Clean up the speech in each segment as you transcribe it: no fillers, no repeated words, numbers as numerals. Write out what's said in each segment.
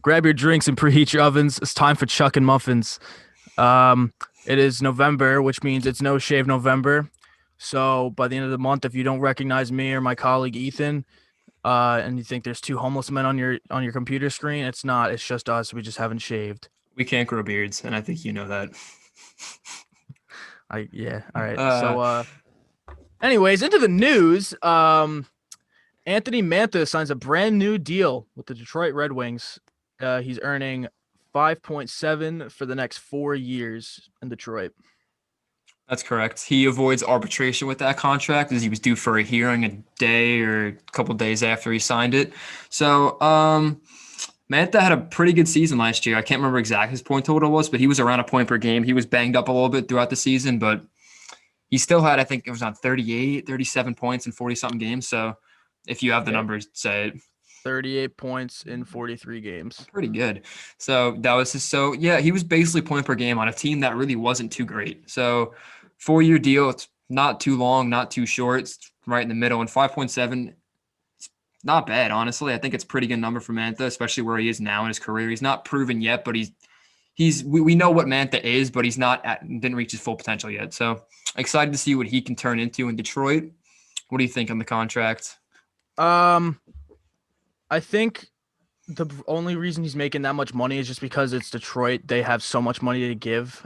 Grab your drinks and preheat your ovens. It's time for Chuckin Muffins. It is November, which means it's No Shave November. So by the end of the month, if you don't recognize me or my colleague Ethan, and you think there's two homeless men on your computer screen, it's not. It's just us. We just haven't shaved. We can't grow beards, and I think you know that. Yeah. All right. Uh, Anyways, into the news. Anthony Mantha signs a brand new deal with the Detroit Red Wings. He's earning 5.7 for the next 4 years in Detroit. that's correct. He avoids arbitration with that contract as he was due for a hearing a day or a couple days after he signed it. So, Mantha had a pretty good season last year. I can't remember exactly his point total was, but he was around a point per game. He was banged up a little bit throughout the season, but he still had, I think it was on 38, 37 points in 40 something games. So if you have the Yep. numbers, say it. 38 points in 43 games. Pretty good. So that was his. So yeah, he was basically point per game on a team that really wasn't too great. So 4 year deal. It's not too long, not too short. It's right in the middle. And 5.7, it's not bad, honestly. I think it's a pretty good number for Mantha, especially where he is now in his career. He's not proven yet, but we know what Mantha is, but he's not didn't reach his full potential yet. So excited to see what he can turn into in Detroit. What do you think on the contract? Um, I think the only reason he's making that much money is just because it's Detroit. They have so much money to give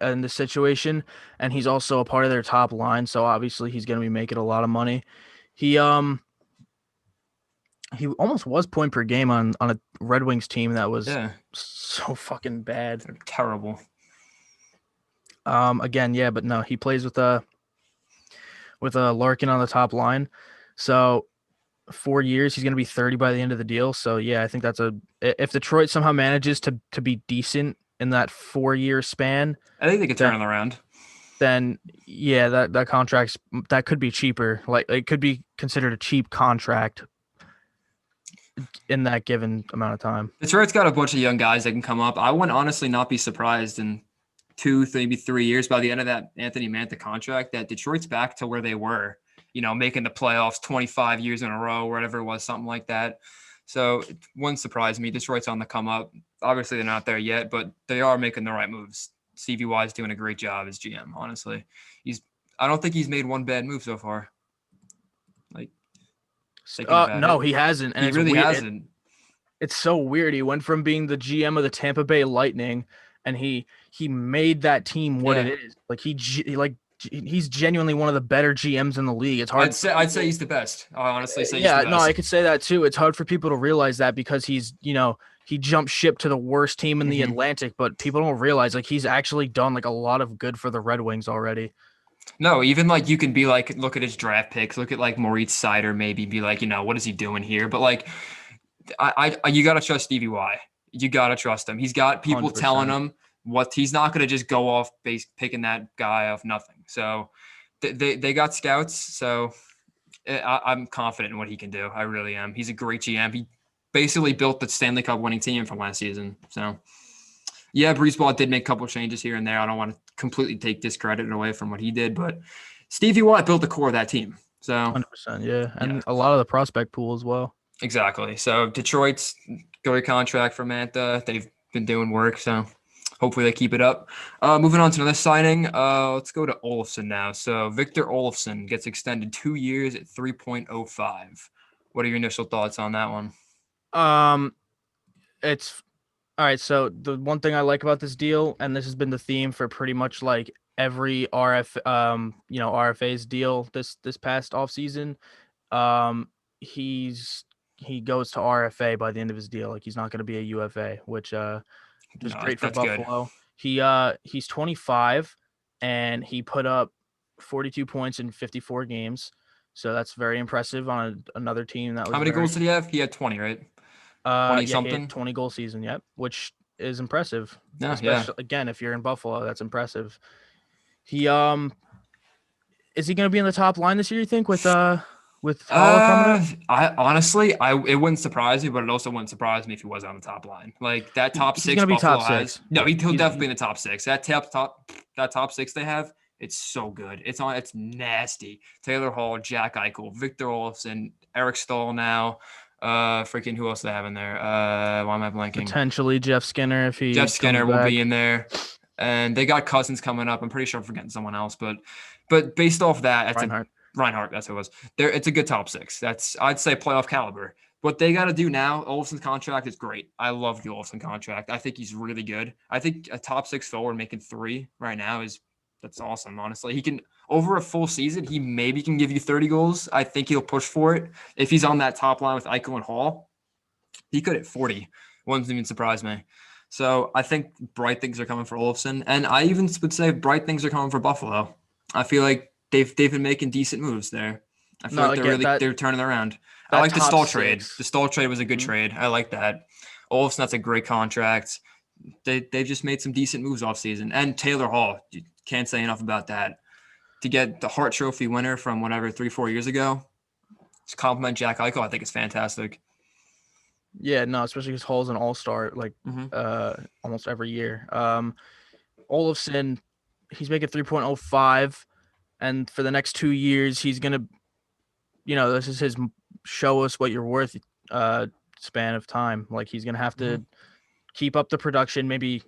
in this situation, and he's also a part of their top line, so obviously he's going to be making a lot of money. He um he almost was point per game on a Red Wings team that was Yeah, so fucking bad. they're terrible. Again, yeah, but no, he plays with a Larkin on the top line. So 4 years, he's going to be 30 by the end of the deal. So yeah, I think that's a if Detroit somehow manages to be decent in that 4 year span, I think they could then turn it around. then yeah, that contract's that could be cheaper. Like it could be considered a cheap contract in that given amount of time. Detroit's got a bunch of young guys that can come up. I would honestly not be surprised in two, maybe 3 years by the end of that Anthony Mantha contract that Detroit's back to where they were, making the playoffs 25 years in a row, whatever it was, something like that. So it wouldn't surprise me. Detroit's on the come up. Obviously, they're not there yet, but they are making the right moves. Stevie Y is doing a great job as GM, honestly. I don't think he's made one bad move so far. Like, thinking about No, it, he hasn't, and he it's really weird. hasn't. It's so weird. He went from being the GM of the Tampa Bay Lightning, and he made that team what it Yeah. is. He's genuinely one of the better GMs in the league. It's I'd hard for say I'd say people. he's the best. I honestly say he's the Yeah, no, I best. could say that too. It's hard for people to realize that because he jumped ship to the worst team in the Hmm. Atlantic, but people don't realize like he's actually done like a lot of good for the Red Wings already. No, even like you can be like, look at his draft picks, look at like Moritz Sider, maybe be like, what is he doing here? But like, you gotta trust Stevie Y. You gotta trust him. He's got people telling 100%. him what he's not gonna just go off base picking that guy off nothing. So they got scouts. So I'm confident in what he can do. I really am. He's a great GM. He basically built the Stanley Cup winning team from last season. So yeah, Breeze Ball did make a couple changes here and there. I don't want to completely take discredit away from what he did, but Stevie Watt built the core of that team. So 100%, yeah. yeah, And a lot of the prospect pool as well. exactly. So Detroit's great contract for Mantha. They've been doing work, so hopefully they keep it up. Moving on to another signing. Let's go to Olofsson now. So Victor Olofsson gets extended 2 years at 3.05. What are your initial thoughts on that one? Um it's all right, so the one thing I like about this deal, and this has been the theme for pretty much like every RFA's deal this past offseason, um, he goes to RFA by the end of his deal. Like he's not gonna be a UFA, which is No, great for that's good. Buffalo. He's 25 and he put up 42 points in 54 games. So that's very impressive on another team that How was many goals very did he have? He had 20, right? 20 yeah, he had something. 20 goal season, yep, which is impressive. Yeah, yeah. Especially again, if you're in Buffalo, that's impressive. He is he gonna be in the top line this year, you think, with Holla coming up? I honestly, it wouldn't surprise me, but it also wouldn't surprise me if he was on the top line. Like that top He's six gonna be Buffalo top has. six. No, he'll He's definitely be in the top six. That top six they have, it's so good. It's nasty. Taylor Hall, Jack Eichel, Victor Olofsson, Eric Stahl now. Freaking who else do they have in there? Why am I blanking? Potentially Jeff Skinner if he Jeff comes Skinner will back. be in there, and they got Cousins coming up. I'm pretty sure I'm forgetting someone else, but based off that, that's Reinhardt. Reinhardt. That's who it was. It's a good top six. I'd say playoff caliber. What they got to do now, Olsen's contract is great. I love the Olsen contract. I think he's really good. I think a top six forward making 3 right now that's awesome. Honestly, he can over a full season, he maybe can give you 30 goals. I think he'll push for it if he's on that top line with Eichel and Hall. He could hit 40. Wouldn't even surprise me. So I think bright things are coming for Olofsson, and I even would say bright things are coming for Buffalo. I feel like they've been making decent moves there. I feel No, like again, they're turning around. I that like the top Stahl trade. six. The Stahl trade was a good Mhm. trade. I like that. Olofsson, that's a great contract. They've just made some decent moves off season. And Taylor Hall, you can't say enough about that. To get the Hart Trophy winner from whatever 3-4 years ago, to compliment Jack Eichel, I think it's fantastic. Yeah, no, especially because Hall's an all-star like almost every year. Olofsson, he's making 3.05, and for the next 2 years, he's gonna, this is his show us what you're worth span of time. Like he's gonna have to keep up the production, maybe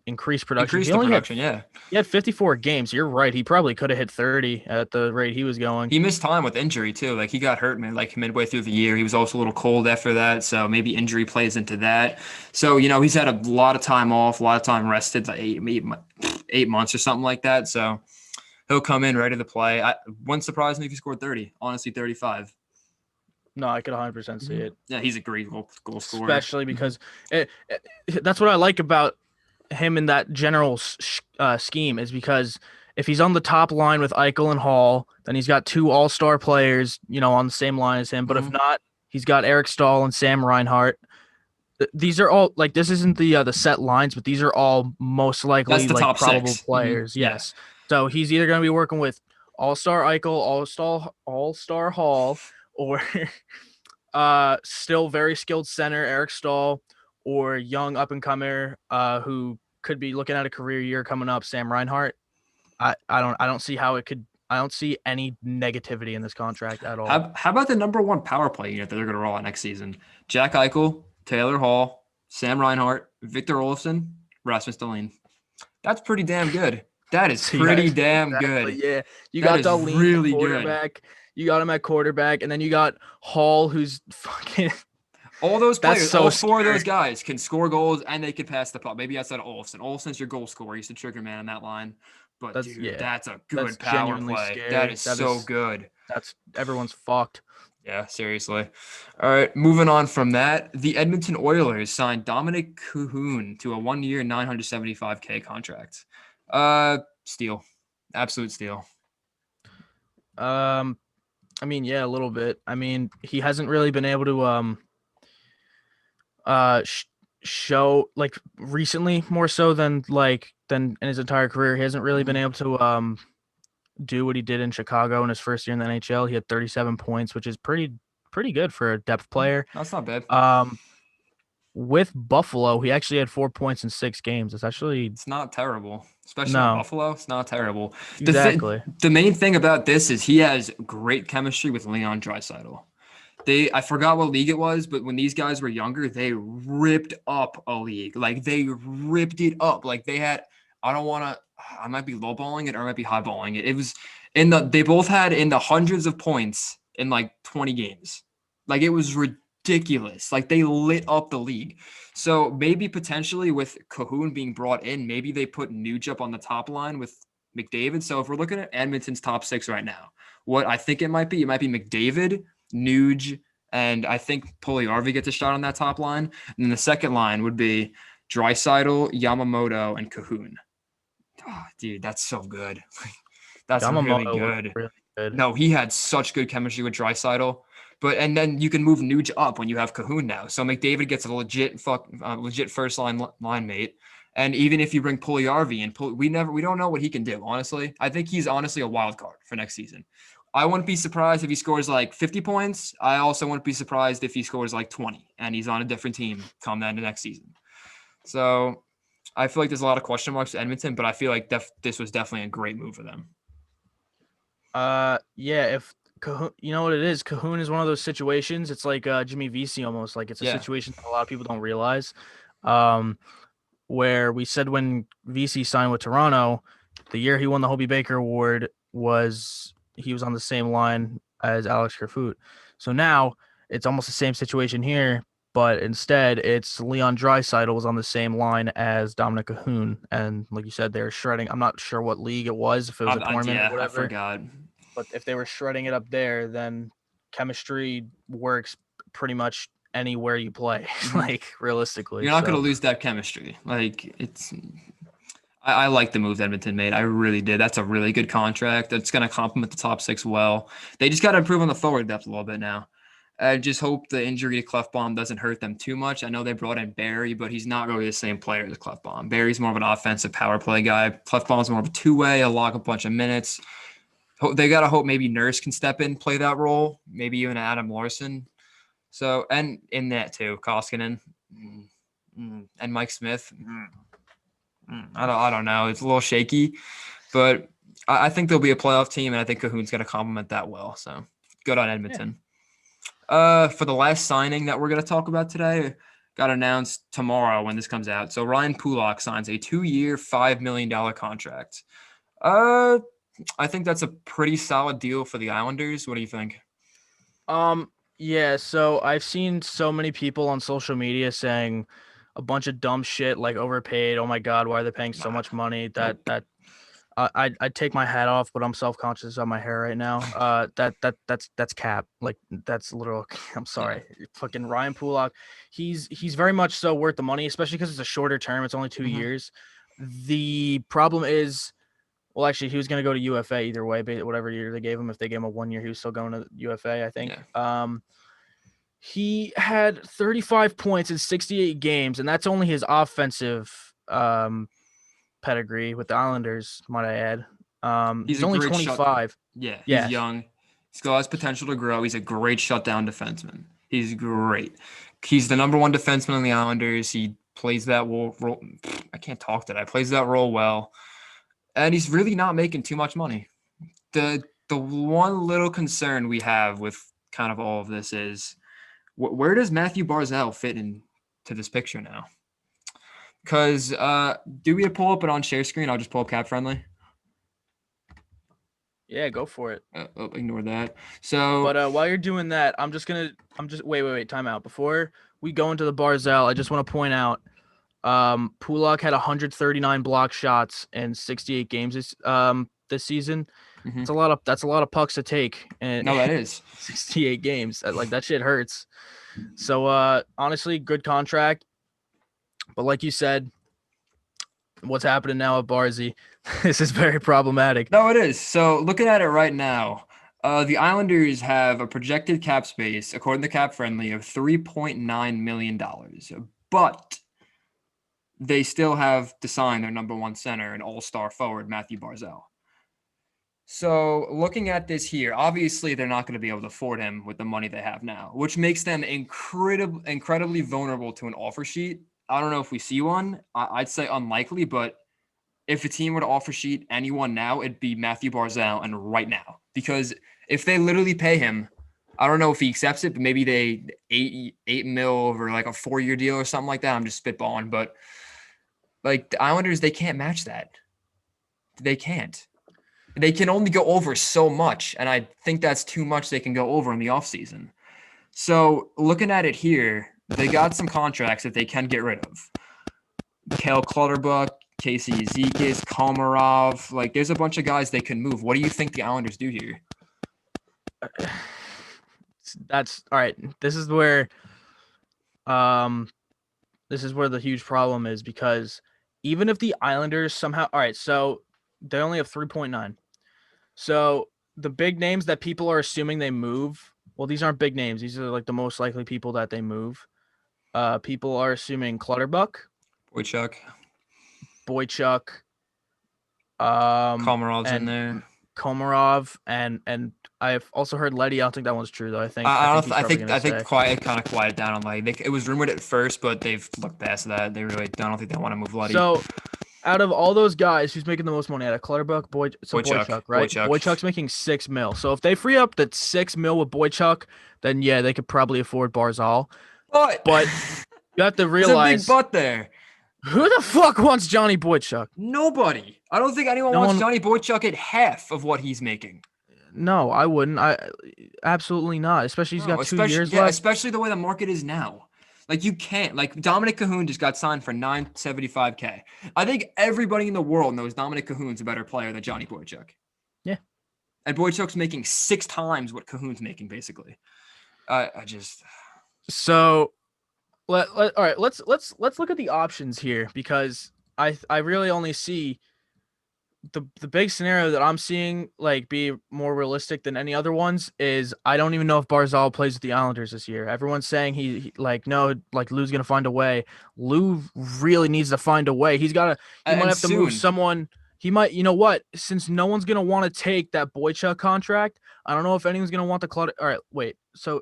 increase production. Increase He the only production, yeah. he had 54 games. You're right. He probably could have hit 30 at the rate he was going. He missed time with injury too. Like he got hurt, man, like midway through the year. He was also a little cold after that, so maybe injury plays into that. So he's had a lot of time off, a lot of time rested, like 8 months or something like that. So he'll come in ready to play. Wouldn't surprise me if he scored 30. Honestly, 35. No, I could 100% see it. Yeah, he's a great goal scorer. Especially because that's what I like about him in that general scheme is because if he's on the top line with Eichel and Hall, then he's got 2 all-star players, on the same line as him. But if not, he's got Eric Stahl and Sam Reinhart. These are all like this isn't the set lines, but these are all most likely That's the like top probable 6 players. Yeah. Yes. So he's either going to be working with all-star Eichel, all-star Hall, or still very skilled center Eric Stahl, or young up and comer who could be looking at a career year coming up, Sam Reinhart. I don't see how it could. I don't see any negativity in this contract at all. How about the number 1 power play unit that they're going to roll out next season? Jack Eichel, Taylor Hall, Sam Reinhart, Victor Olofsson, Rasmus Dahlin. That's pretty damn good. That is pretty damn good. Yeah, you got Dahlin, really quarterback. good. You got him at quarterback, and then you got Hall, who's fucking. All those players, all 4 of those guys can score goals and they can pass the puck. Maybe outside of Olofsson. Olofsson's your goal scorer. He's the trigger man on that line. But that's a good power play. Scary. That is so good. That's everyone's fucked. Yeah, seriously. All right, moving on from that, the Edmonton Oilers signed Dominic Cahoon to a 1-year, $975K contract. Steal, absolute steal. I mean, yeah, a little bit. I mean, he hasn't really been able to show like recently more so than in his entire career. He hasn't really been able to do what he did in Chicago in his first year in the NHL. He had 37 points, which is pretty good for a depth player. That's not bad. With Buffalo, he actually had 4 points in 6 games. It's not terrible, especially in Buffalo. It's not terrible. Exactly. The main thing about this is he has great chemistry with Leon Draisaitl. I forgot what league it was, but when these guys were younger, they ripped up a league. Like they ripped it up. Like they had. I might be lowballing it or I might be highballing it. It was they both had in the hundreds of points in like 20 games. Like it was ridiculous. Like they lit up the league. So maybe potentially with Cahoon being brought in, maybe they put Nuge up on the top line with McDavid. So if we're looking at Edmonton's top 6 right now, what I think it might be McDavid, Nuge, and I think Puljujärvi gets a shot on that top line. And then the second line would be Draisaitl, Yamamoto, and Cahoon. Oh, dude, that's so good. That's really good. Really good. No, he had such good chemistry with Draisaitl. And then you can move Nuge up when you have Cahoon now. So McDavid gets a legit first line mate. And even if you bring Puljujärvi in, we don't know what he can do. Honestly, I think he's honestly a wild card for next season. I wouldn't be surprised if he scores like 50 points. I also wouldn't be surprised if he scores like 20 and he's on a different team come the next season. So I feel like there's a lot of question marks to Edmonton, but I feel like this was definitely a great move for them. Yeah, if You know what it is? Cahoon is one of those situations. It's like Jimmy VC almost. Like it's a Yeah. situation that a lot of people don't realize. Um, where we said when VC signed with Toronto, the year he won the Hobie Baker Award was he was on the same line as Alex Kerfoot. So now it's almost the same situation here, but instead it's Leon Draisaitl was on the same line as Dominic Cahoon, and like you said, they're shredding. I'm not sure what league it was, if it was a tournament or Yeah, I whatever, forgot. but if they were shredding it up there, then chemistry works pretty much anywhere you play, like realistically. You're not going So to lose that chemistry. Like it's, I like the move Edmonton made. I really did. That's a really good contract. That's going to complement the top six well. They just got to improve on the forward depth a little bit now. I just hope the injury to Clefbaum doesn't hurt them too much. I know they brought in Barry, but he's not really the same player as Clefbaum. Barry's more of an offensive power play guy. Clefbaum's more of a two-way, a log a bunch of minutes. They got to hope maybe Nurse can step in, play that role. Maybe even Adam Larson. So, and in that too, Koskinen and Mike Smith. I don't know. It's a little shaky, but I think they'll be a playoff team, and I think Cahoon's going to complement that well. So good on Edmonton. For the last signing that we're going to talk about today, got announced tomorrow when this comes out. So Ryan Pulock signs a 2-year, $5 million contract. I think that's a pretty solid deal for the Islanders. What do you think? Yeah, so I've seen so many people on social media saying a bunch of dumb shit like overpaid. Oh my God, why are they paying so much money? I'd take my hat off, but I'm self-conscious of my hair right now. That's cap. Like that's literal. I'm sorry, fucking Ryan Pulock. He's very much so worth the money, especially because it's a shorter term. It's only 2 years. The problem is, well, actually, he was going to go to UFA either way, but whatever year they gave him. If they gave him a 1 year, he was still going to UFA, I think. Yeah. He had 35 points in 68 games, and that's only his offensive pedigree with the Islanders, might I add. He's only 25. Yeah, Yeah. he's young. He still has potential to grow. He's a great shutdown defenseman. He's great. He's the number one defenseman on the Islanders. He plays that role. I can't talk today. Plays that role well, and he's really not making too much money. The one little concern we have with kind of all of this is where does Matthew Barzal fit into this picture now? Because do we pull up it on share screen? I'll just pull up Cap Friendly. Yeah, go for it. Ignore that. So, but while you're doing that, wait, time out. Before we go into the Barzal, I just want to point out, Pulock had 139 block shots in 68 games this season. That's a lot of pucks to take. And no, that is 68 games. Like that shit hurts. So honestly, good contract. But like you said, what's happening now at Barzy, this is very problematic. No, it is. So looking at it right now, the Islanders have a projected cap space, according to Cap Friendly, of $3.9 million. But they still have to sign their number one center and all-star forward, Matthew Barzal. So looking at this here, obviously they're not going to be able to afford him with the money they have now, which makes them incredibly vulnerable to an offer sheet. I don't know if we see one. I'd say unlikely, but if a team were to offer sheet anyone now, it'd be Matthew Barzal, and right now. Because if they literally pay him, I don't know if he accepts it, but maybe they $8 million over like a 4-year deal or something like that. I'm just spitballing, but like the Islanders, they can't match that. They can't. They can only go over so much, and I think that's too much they can go over in the offseason. So looking at it here, they got some contracts that they can get rid of. Kale Clutterbuck, Casey Ezekis, Komarov. Like, there's a bunch of guys they can move. What do you think the Islanders do here? That's all right. This is where the huge problem is, because even if the Islanders somehow, all right, so they only have 3.9. So the big names that people are assuming they move, well, these aren't big names. These are like the most likely people that they move. People are assuming Clutterbuck, Boychuk, Komarov's in there. Komarov, and I've also heard Letty. I don't think that one's true though. I think Quiet kind of quieted down on Letty. It was rumored at first, but they've looked past that. I don't think they want to move Letty. So Out of all those guys, who's making the most money? Out of Clutterbuck, Boychuk, Boychuk, right? Boychuk. Boychuk's making 6 mil. So if they free up that 6 mil with Boychuk, then yeah, they could probably afford Barzal. But But you have to there's a big realize, but there. who the fuck wants Johnny Boychuk? Nobody. I don't think anyone No wants one. Johnny Boychuk at half of what he's making. No, I wouldn't. I absolutely not. Especially he's No, got two especially years left. especially the way the market is now. Like you can't like Dominic Cahoon just got signed for 975K. I think everybody in the world knows Dominic Cahoon's a better player than Johnny Boychuk. Yeah. And Boychuk's making 6 times what Cahoon's making, basically. I just So all right. Let's look at the options here because I really only see the big scenario that I'm seeing like be more realistic than any other ones is I don't even know if Barzal plays with the Islanders this year. Everyone's saying he like no, like Lou's gonna find a way. Lou really needs to find a way. He might and have to move soon. someone. He might, you know what? Since no one's gonna want to take that Boychuk contract, I don't know if anyone's gonna want the Clutter. All right, wait. So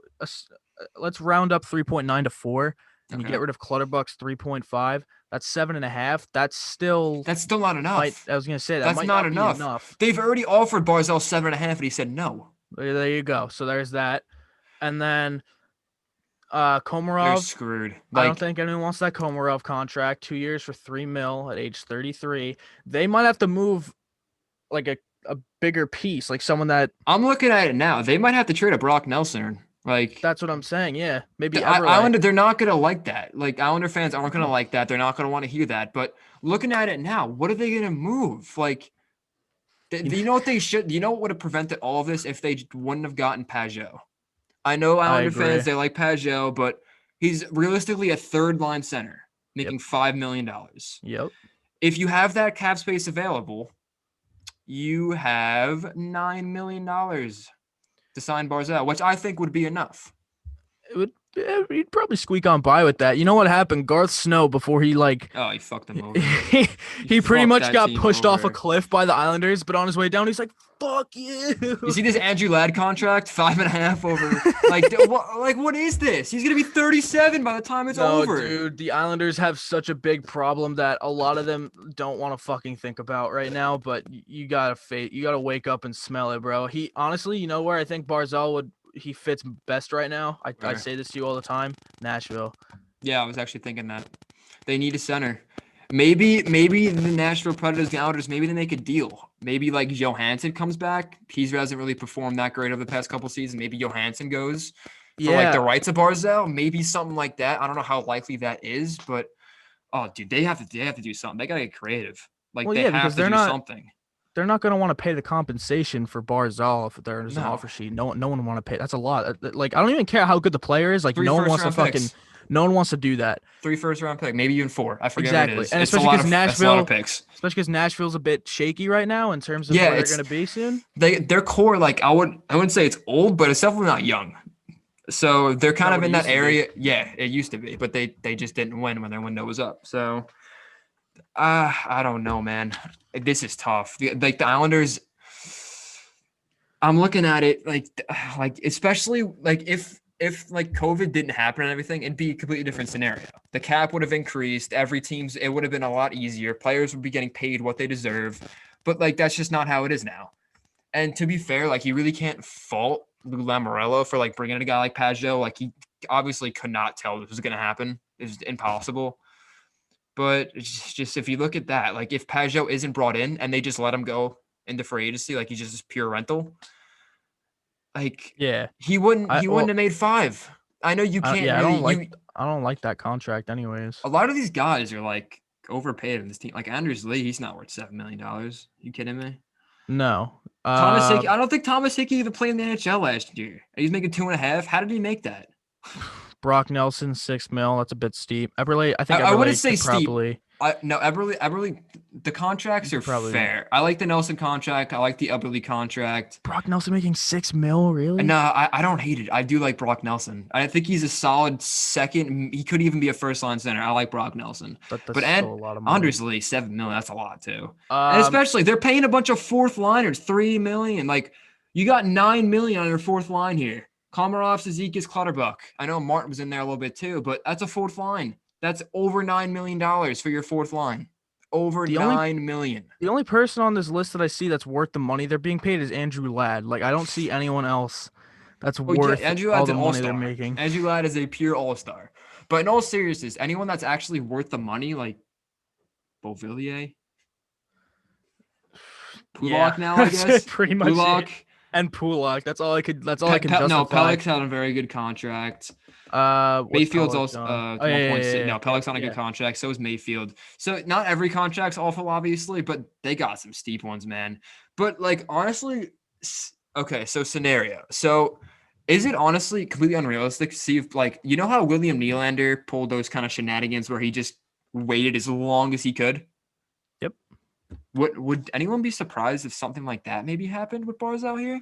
let's round up 3.9 to 4, and you Okay. get rid of Clutterbuck's 3.5. That's 7.5. That's still That's still not enough. I was gonna say that That's might not not be enough. enough. They've already offered Barzell 7.5, and he said no. There you go. So there's that, and then They're Komarov. screwed. I don't Like think anyone wants that Komarov contract. 2 years for 3 mil at age 33. They might have to move like a bigger piece, like someone that. I'm looking at it now. They might have to trade a Brock Nelson. Like That's what I'm saying. Yeah, maybe the Everlay. Islander, they're not gonna like that. Like Islander fans aren't gonna like that. They're not gonna want to hear that. But looking at it now, what are they gonna move? Like, you know what they should? You know what would have prevented all of this if they wouldn't have gotten Pajot? I know I Islander agree. fans they like Pajot, but he's realistically a third line center Yep. making $5 million. Yep. If you have that cap space available, you have $9 million to sign Barzell, which I think would be enough. He'd probably squeak on by with that. You know what happened? Garth Snow before he like Oh, he fucked them over. he pretty fucked much that got team pushed off a over. cliff by the Islanders, but on his way down, he's like, "Fuck you!" You see this Andrew Ladd contract, 5.5 over. What is this? He's gonna be 37 by the time it's No, over. dude, the Islanders have such a big problem that a lot of them don't want to fucking think about right now. But you gotta wake up and smell it, bro. He honestly, you know where I think Barzal he fits best right now. I Where? say this to you all the time, Nashville. Yeah, I was actually thinking that they need a center. Maybe the Nashville Predators, the Islanders, maybe they make a deal. Maybe like Johansson comes back. He hasn't really performed that great over the past couple seasons. Maybe Johansson goes for like the Yeah, rights of Barzell. Maybe something like that. I don't know how likely that is, but oh, dude, they have to do something. They gotta get creative. Like well, they yeah, have because to do something. they're not going to want to pay the compensation for Barzal if there's an No. offer sheet. No one want to pay. That's a lot. Like I don't even care how good the player is. Like Three no one first wants to round fucking. picks. No one wants to do that. 3 first-round pick, maybe even 4. I forget Exactly, what it is. and It's a especially lot because of that's a lot of Nashville, picks. especially because Nashville's a bit shaky right now in terms of Yeah, where they're it's going to be soon. their core. Like I wouldn't say it's old, but it's definitely not young. So they're kind Not of what in it that used to be. area. Yeah, it used to be, but they just didn't win when their window was up. So I don't know, man. This is tough. Like the Islanders, I'm looking at it like especially like if like COVID didn't happen and everything, it'd be a completely different scenario. The cap would have increased. It would have been a lot easier. Players would be getting paid what they deserve. But like that's just not how it is now. And to be fair, like you really can't fault Lou Lamoriello for like bringing in a guy like Pajot. Like he obviously could not tell this was going to happen. It's impossible. But it's just if you look at that, like if Pajot isn't brought in and they just let him go into free agency, like he's just pure rental, like Yeah, he wouldn't well, have made 5. I know you can't yeah, really you I don't like that contract anyways. a lot of these guys are like overpaid in this team. Like Anders Lee, he's not worth $7 million. You kidding me? No, Thomas Hickey, I don't think Thomas Hickey even played in the NHL last year. He's making 2.5. How did he make that? Brock Nelson 6 mil. That's a bit steep. Eberle, I think I wouldn't Eberle say could steep. probably. No, Eberle, the contracts are Probably. fair. I like the Nelson contract. I like the Eberle contract. Brock Nelson making 6 mil, really? No, I don't hate it. I do like Brock Nelson. I think he's a solid second. He could even be a first line center. I like Brock Nelson. That's But still a lot of money. Anders Lee, $7 million. That's a lot too. And especially they're paying a bunch of fourth liners $3 million. Like you got $9 million on your fourth line here. Komarov, Zizekas, Clutterbuck. I know Martin was in there a little bit too, but that's a fourth line. That's over $9 million for your fourth line. Over The only 9 million. the only person on this list that I see that's worth the money they're being paid is Andrew Ladd. Like I don't see anyone else that's Oh yeah, worth Andrew all Ladd's the an money they're all-star. making. Andrew Ladd is a pure all-star. But in all seriousness, anyone that's actually worth the money, like Beauvillier, Yeah, Pulak now, I that's guess. pretty much it. Pulak. And Pulak. That's all I can No, justify. Pellick's on a very good contract. What's Mayfield's Pellick also on? Oh yeah, yeah, 1.6. yeah, No, yeah, Pellick's on a good yeah. contract. So is Mayfield. So not every contract's awful, obviously, but they got some steep ones, man. But like honestly, okay. So scenario. So is it honestly completely unrealistic to see if like you know how William Nylander pulled those kind of shenanigans where he just waited as long as he could? Yep. Would anyone be surprised if something like that maybe happened with Barzal here?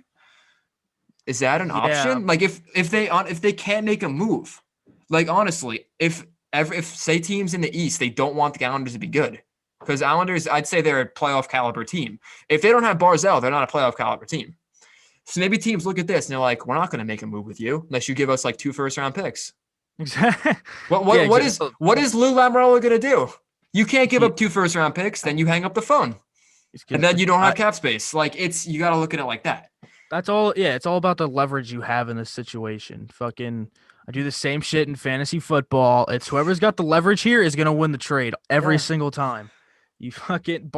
Is that an Yeah, option? Like if they can't make a move, like honestly, if say teams in the East they don't want the Islanders to be good, because Islanders I'd say they're a playoff caliber team. If they don't have Barzell, they're not a playoff caliber team. So maybe teams look at this and they're like, we're not going to make a move with you unless you give us like 2 first-round picks. exactly. What Yeah, what what is exactly. what is Lou Lamoriello going to do? You can't give He, up 2 first-round picks, then you hang up the phone, he's and gonna. then you don't have cap space. Like it's you got to look at it like that. That's all. Yeah, it's all about the leverage you have in this situation. Fucking, I do the same shit in fantasy football. It's whoever's got the leverage here is gonna win the trade every Yeah. single time. You fucking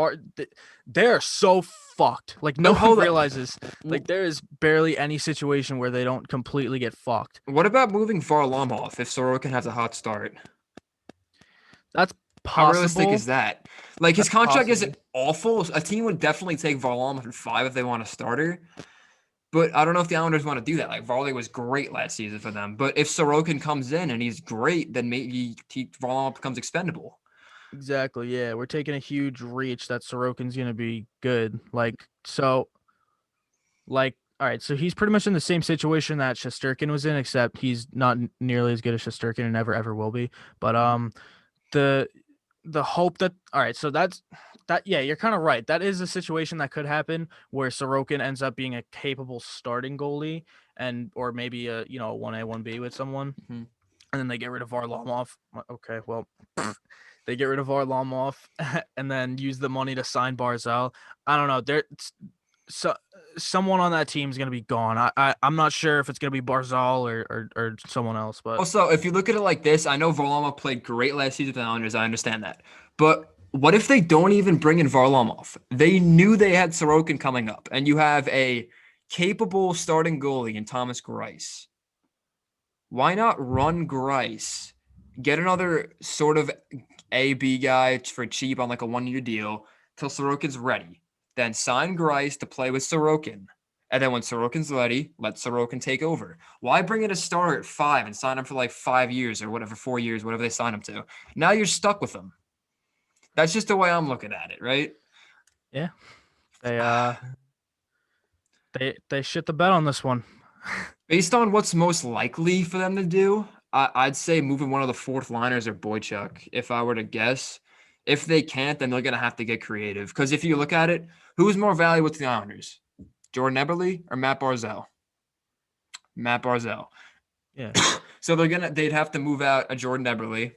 they're so fucked. Like no But one hold up. realizes. Like there is barely any situation where they don't completely get fucked. What about moving Varlamov if Sorokin has a hot start? That's How realistic possible. is that? Like his That's contract possible. isn't awful. A team would definitely take Varlamov at 5 if they want a starter. But I don't know if the Islanders want to do that. Like Varley was great last season for them. But if Sorokin comes in and he's great, then maybe Varlamov becomes expendable. Exactly. Yeah, we're taking a huge reach that Sorokin's gonna be good. Like, all right, so he's pretty much in the same situation that Shesterkin was in, except he's not nearly as good as Shesterkin and never will be. But the the hope that all right, so that yeah, you're kind of right. That is a situation that could happen where Sorokin ends up being a capable starting goalie and or maybe a a 1A 1B with someone, Mm-hmm. and then they get rid of Varlamov. Okay, well, they get rid of Varlamov and then use the money to sign Barzal. I don't know. So someone on that team is going to be gone. I'm not sure if it's going to be Barzal or someone else, but Also, if you look at it like this, I know Varlamov played great last season for the Islanders. I understand that. But what if they don't even bring in Varlamov? They knew they had Sorokin coming up, and you have a capable starting goalie in Thomas Greiss. Why not run Greiss? Get another sort of A-B guy for cheap on like a 1-year deal till Sorokin's ready. Then sign Greiss to play with Sorokin. And then when Sorokin's ready, let Sorokin take over. Why bring in a starter at 5 and sign him for like 5 years or whatever, 4 years, whatever they sign him to? Now you're stuck with him. That's just the way I'm looking at it, right? yeah, they they shit the bed on this one. Based on what's most likely for them to do, I'd say moving one of the fourth liners or Boychuk, if I were to guess. If they can't, then they're going to have to get creative. Because if you look at it, who's more valuable to the Islanders? Jordan Eberle or Matt Barzell? Matt Barzell. Yeah, So they'd have to move out a Jordan Eberle,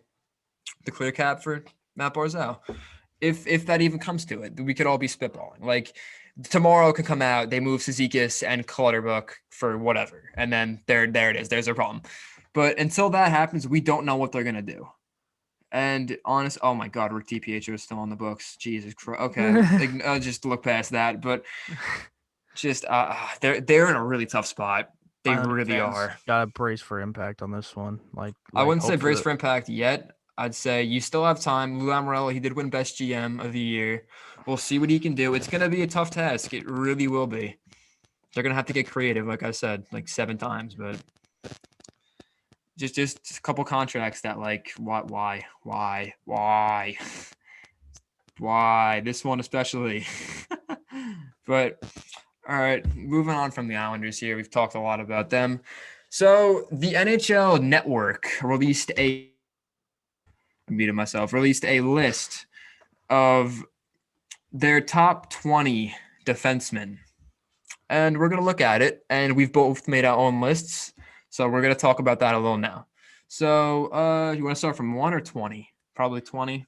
the clear cap for Matt Barzell. If that even comes to it, we could all be spitballing. Like tomorrow could come out, they move Cizikas and Clutterbuck for whatever, and then there it is. There's their problem. But until that happens, we don't know what they're gonna do. And oh my God, Rick DiPietro is still on the books. Jesus Christ. Okay, I'll just look past that. But just they're in a really tough spot. They Islander really fans are. gotta brace for impact on this one. I Like wouldn't say hope for brace the for impact yet. I'd say you still have time. Lou Lamoriello, he did win Best GM of the year. We'll see what he can do. It's going to be a tough task. It really will be. They're going to have to get creative, like I said, like 7 times. But just a couple contracts that like, why? This one especially. But all right, moving on from the Islanders here. We've talked a lot about them. So the NHL Network released a list of their top 20 defensemen. And we're going to look at it, and we've both made our own lists. So we're going to talk about that a little now. So you want to start from 1 or 20? Probably 20.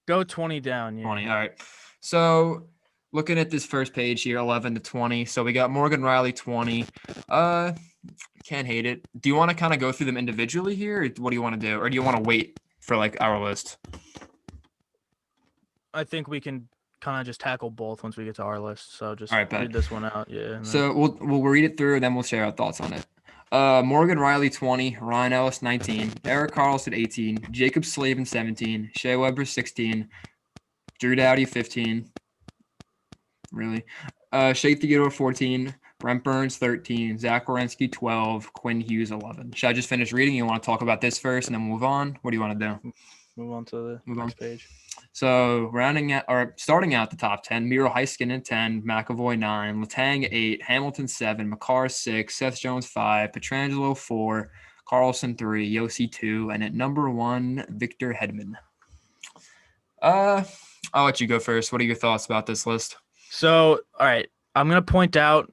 Go 20 down. Yeah. 20. All right. So looking at this first page here, 11 to 20. So we got Morgan Riley 20. Can't hate it. Do you want to kind of go through them individually here? Or what do you want to do? Or do you want to wait for like our list? I think we can kind of just tackle both once we get to our list. So just All right, read this one out. Yeah. So we'll read it through and then we'll share our thoughts on it. Morgan Riley 20, Ryan Ellis 19, Eric Carlson 18, Jacob Slavin 17, Shea Weber 16, Drew Doughty 15. Really? Shea Theodore 14, Brent Burns 13, Zach Wierenski 12, Quinn Hughes 11. Should I just finish reading? You want to talk about this first and then move on? What do you want to do? Move on to the next page. So starting out the top 10, Miro Heiskanen 10, McAvoy 9, Letang 8, Hamilton 7, Makar 6, Seth Jones 5, Pietrangelo 4, Carlson 3, Yossi 2, and at number 1, Victor Hedman. I'll let you go first. What are your thoughts about this list? So, all right, I'm going to point out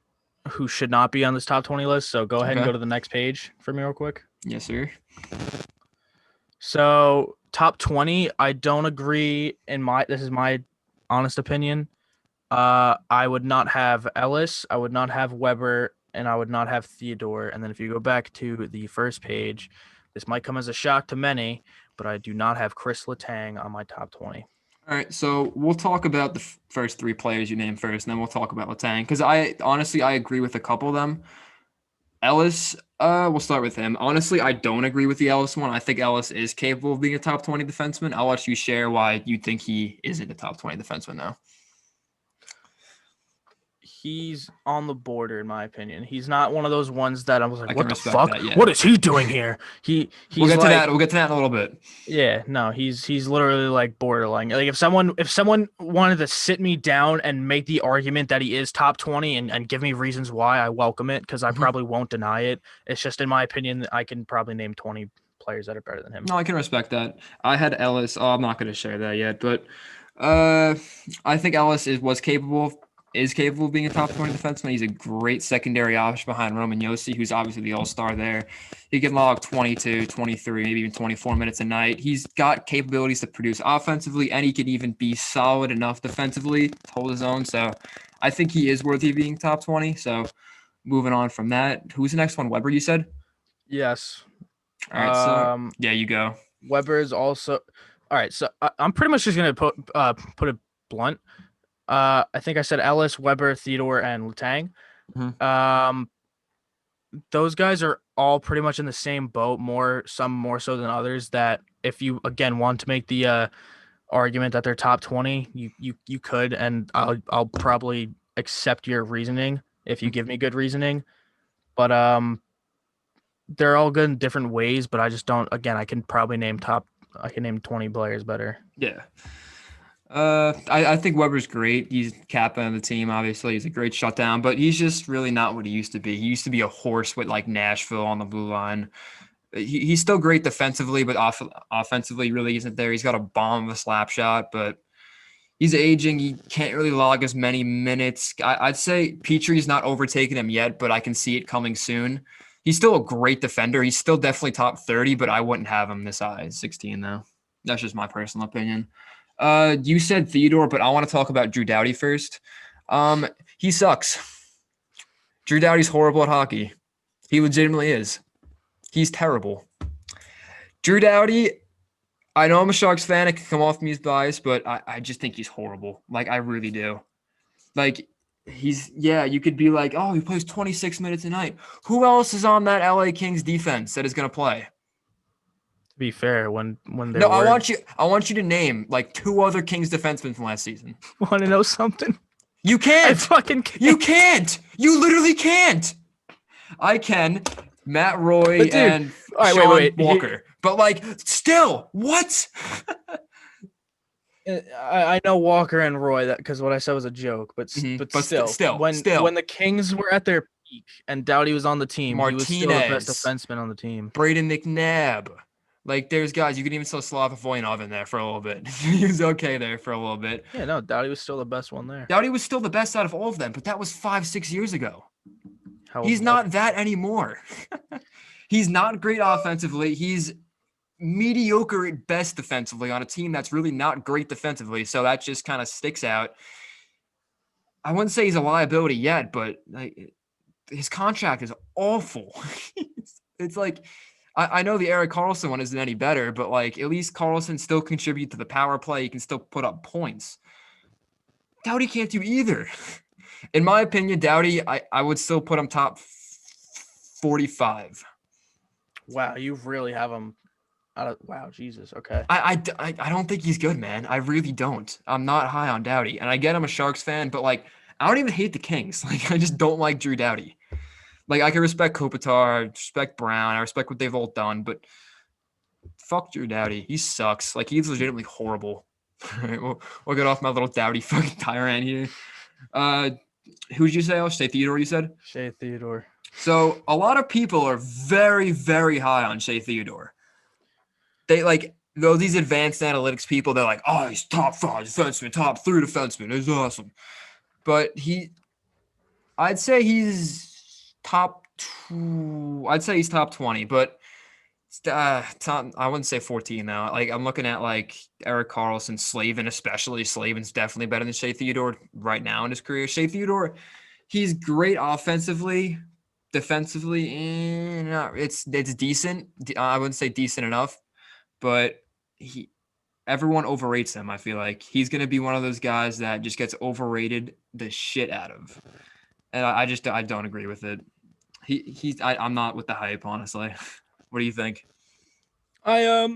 who should not be on this top 20 list. So go ahead and go to the next page for me real quick. Yes, sir. So top 20, I don't agree this is my honest opinion. I would not have Ellis, I would not have Weber, and I would not have Theodore. And then if you go back to the first page, this might come as a shock to many, but I do not have Chris Letang on my top 20. All right, so we'll talk about the first 3 players you named first, and then we'll talk about Letang, because I agree with a couple of them. Ellis, we'll start with him. Honestly, I don't agree with the Ellis one. I think Ellis is capable of being a top 20 defenseman. I'll let you share why you think he isn't a top 20 defenseman now. He's on the border, in my opinion. He's not one of those ones that I was like, what the fuck? That, yeah. What is he doing here? We'll get to that. We'll get to that in a little bit. Yeah, no, he's literally like borderline. Like if someone wanted to sit me down and make the argument that he is top 20 and give me reasons why, I welcome it, because I probably won't deny it. It's just, in my opinion, I can probably name 20 players that are better than him. No, I can respect that. I had Ellis. I'm not going to share that yet, but I think Ellis is capable of being a top 20 defenseman. He's a great secondary option behind Roman Josi, who's obviously the all-star there. He can log 22, 23, maybe even 24 minutes a night. He's got capabilities to produce offensively, and he can even be solid enough defensively to hold his own. So I think he is worthy of being top 20. So moving on from that, who's the next one? Weber, you said? Yes. All right, so yeah, you go. Weber is also – all right, so I'm pretty much just going to put it blunt. I think I said Ellis, Weber, Theodore, and Letang. Mm-hmm. Those guys are all pretty much in the same boat, some more so than others, that if you, again, want to make the argument that they're top 20, you could, and I'll probably accept your reasoning if you give me good reasoning. But they're all good in different ways, but I just don't, again, I can name 20 players better. Yeah. I think Weber's great. He's captain of the team, obviously. He's a great shutdown, but he's just really not what he used to be. He used to be a horse with like Nashville on the blue line. He's still great defensively, but offensively really isn't there. He's got a bomb of a slap shot, but he's aging. He can't really log as many minutes. I'd say Petrie's not overtaking him yet, but I can see it coming soon. He's still a great defender. He's still definitely top 30, but I wouldn't have him this high, 16 though. That's just my personal opinion. You said Theodore, but I want to talk about Drew Doughty first. He sucks. Drew Doughty's horrible at hockey. He legitimately is. He's terrible. Drew Doughty, I know I'm a Sharks fan. It can come off me as biased, but I just think he's horrible. Like, I really do. Like, you could be like, oh, he plays 26 minutes a night. Who else is on that LA Kings defense that is going to play? To be fair, when I want you to name like 2 other Kings defensemen from last season. Want to know something? You can't. I fucking can't. You can't. You literally can't. I can. Matt Roy and Sean Walker. But like, still, what? I know Walker and Roy because what I said was a joke, but still, when the Kings were at their peak and Doughty was on the team, Martinez, he was still the best defenseman on the team. Braden McNabb. Like, there's guys, you could even throw Slava Voinov in there for a little bit. He was okay there for a little bit. Yeah, no, Doughty was still the best one there. Doughty was still the best out of all of them, but that was 5-6 years ago. He's not that anymore. He's not great offensively. He's mediocre at best defensively on a team that's really not great defensively. So that just kind of sticks out. I wouldn't say he's a liability yet, but like, his contract is awful. It's like I know the Eric Carlson one isn't any better, but like at least Carlson still contribute to the power play. He can still put up points. Doughty can't do either. In my opinion, Doughty, I would still put him top 45. Wow, you really have him. Wow, Jesus. Okay. I don't think he's good, man. I really don't. I'm not high on Doughty, and I get I'm a Sharks fan, but like I don't even hate the Kings. Like I just don't like Drew Doughty. Like I can respect Kopitar, I respect Brown, I respect what they've all done, but fuck Drew Doughty. He sucks. Like he's legitimately horrible. All right, we'll get off my little Doughty fucking tyrant here. Who did you say? Shea Theodore, you said? Shea Theodore. So a lot of people are very, very high on Shea Theodore. They like these advanced analytics people, they're like, oh, he's top 5 defenseman, top 3 defenseman. He's awesome. But I'd say he's top 2. I'd say he's top 20, but top, I wouldn't say 14 though. Like I'm looking at like Eric Carlson, Slavin, especially. Slavin's definitely better than Shea Theodore right now in his career. Shea Theodore, he's great offensively, defensively, it's decent. I wouldn't say decent enough, but everyone overrates him. I feel like he's gonna be one of those guys that just gets overrated the shit out of, and I don't agree with it. I'm not with the hype, honestly. What do you think? I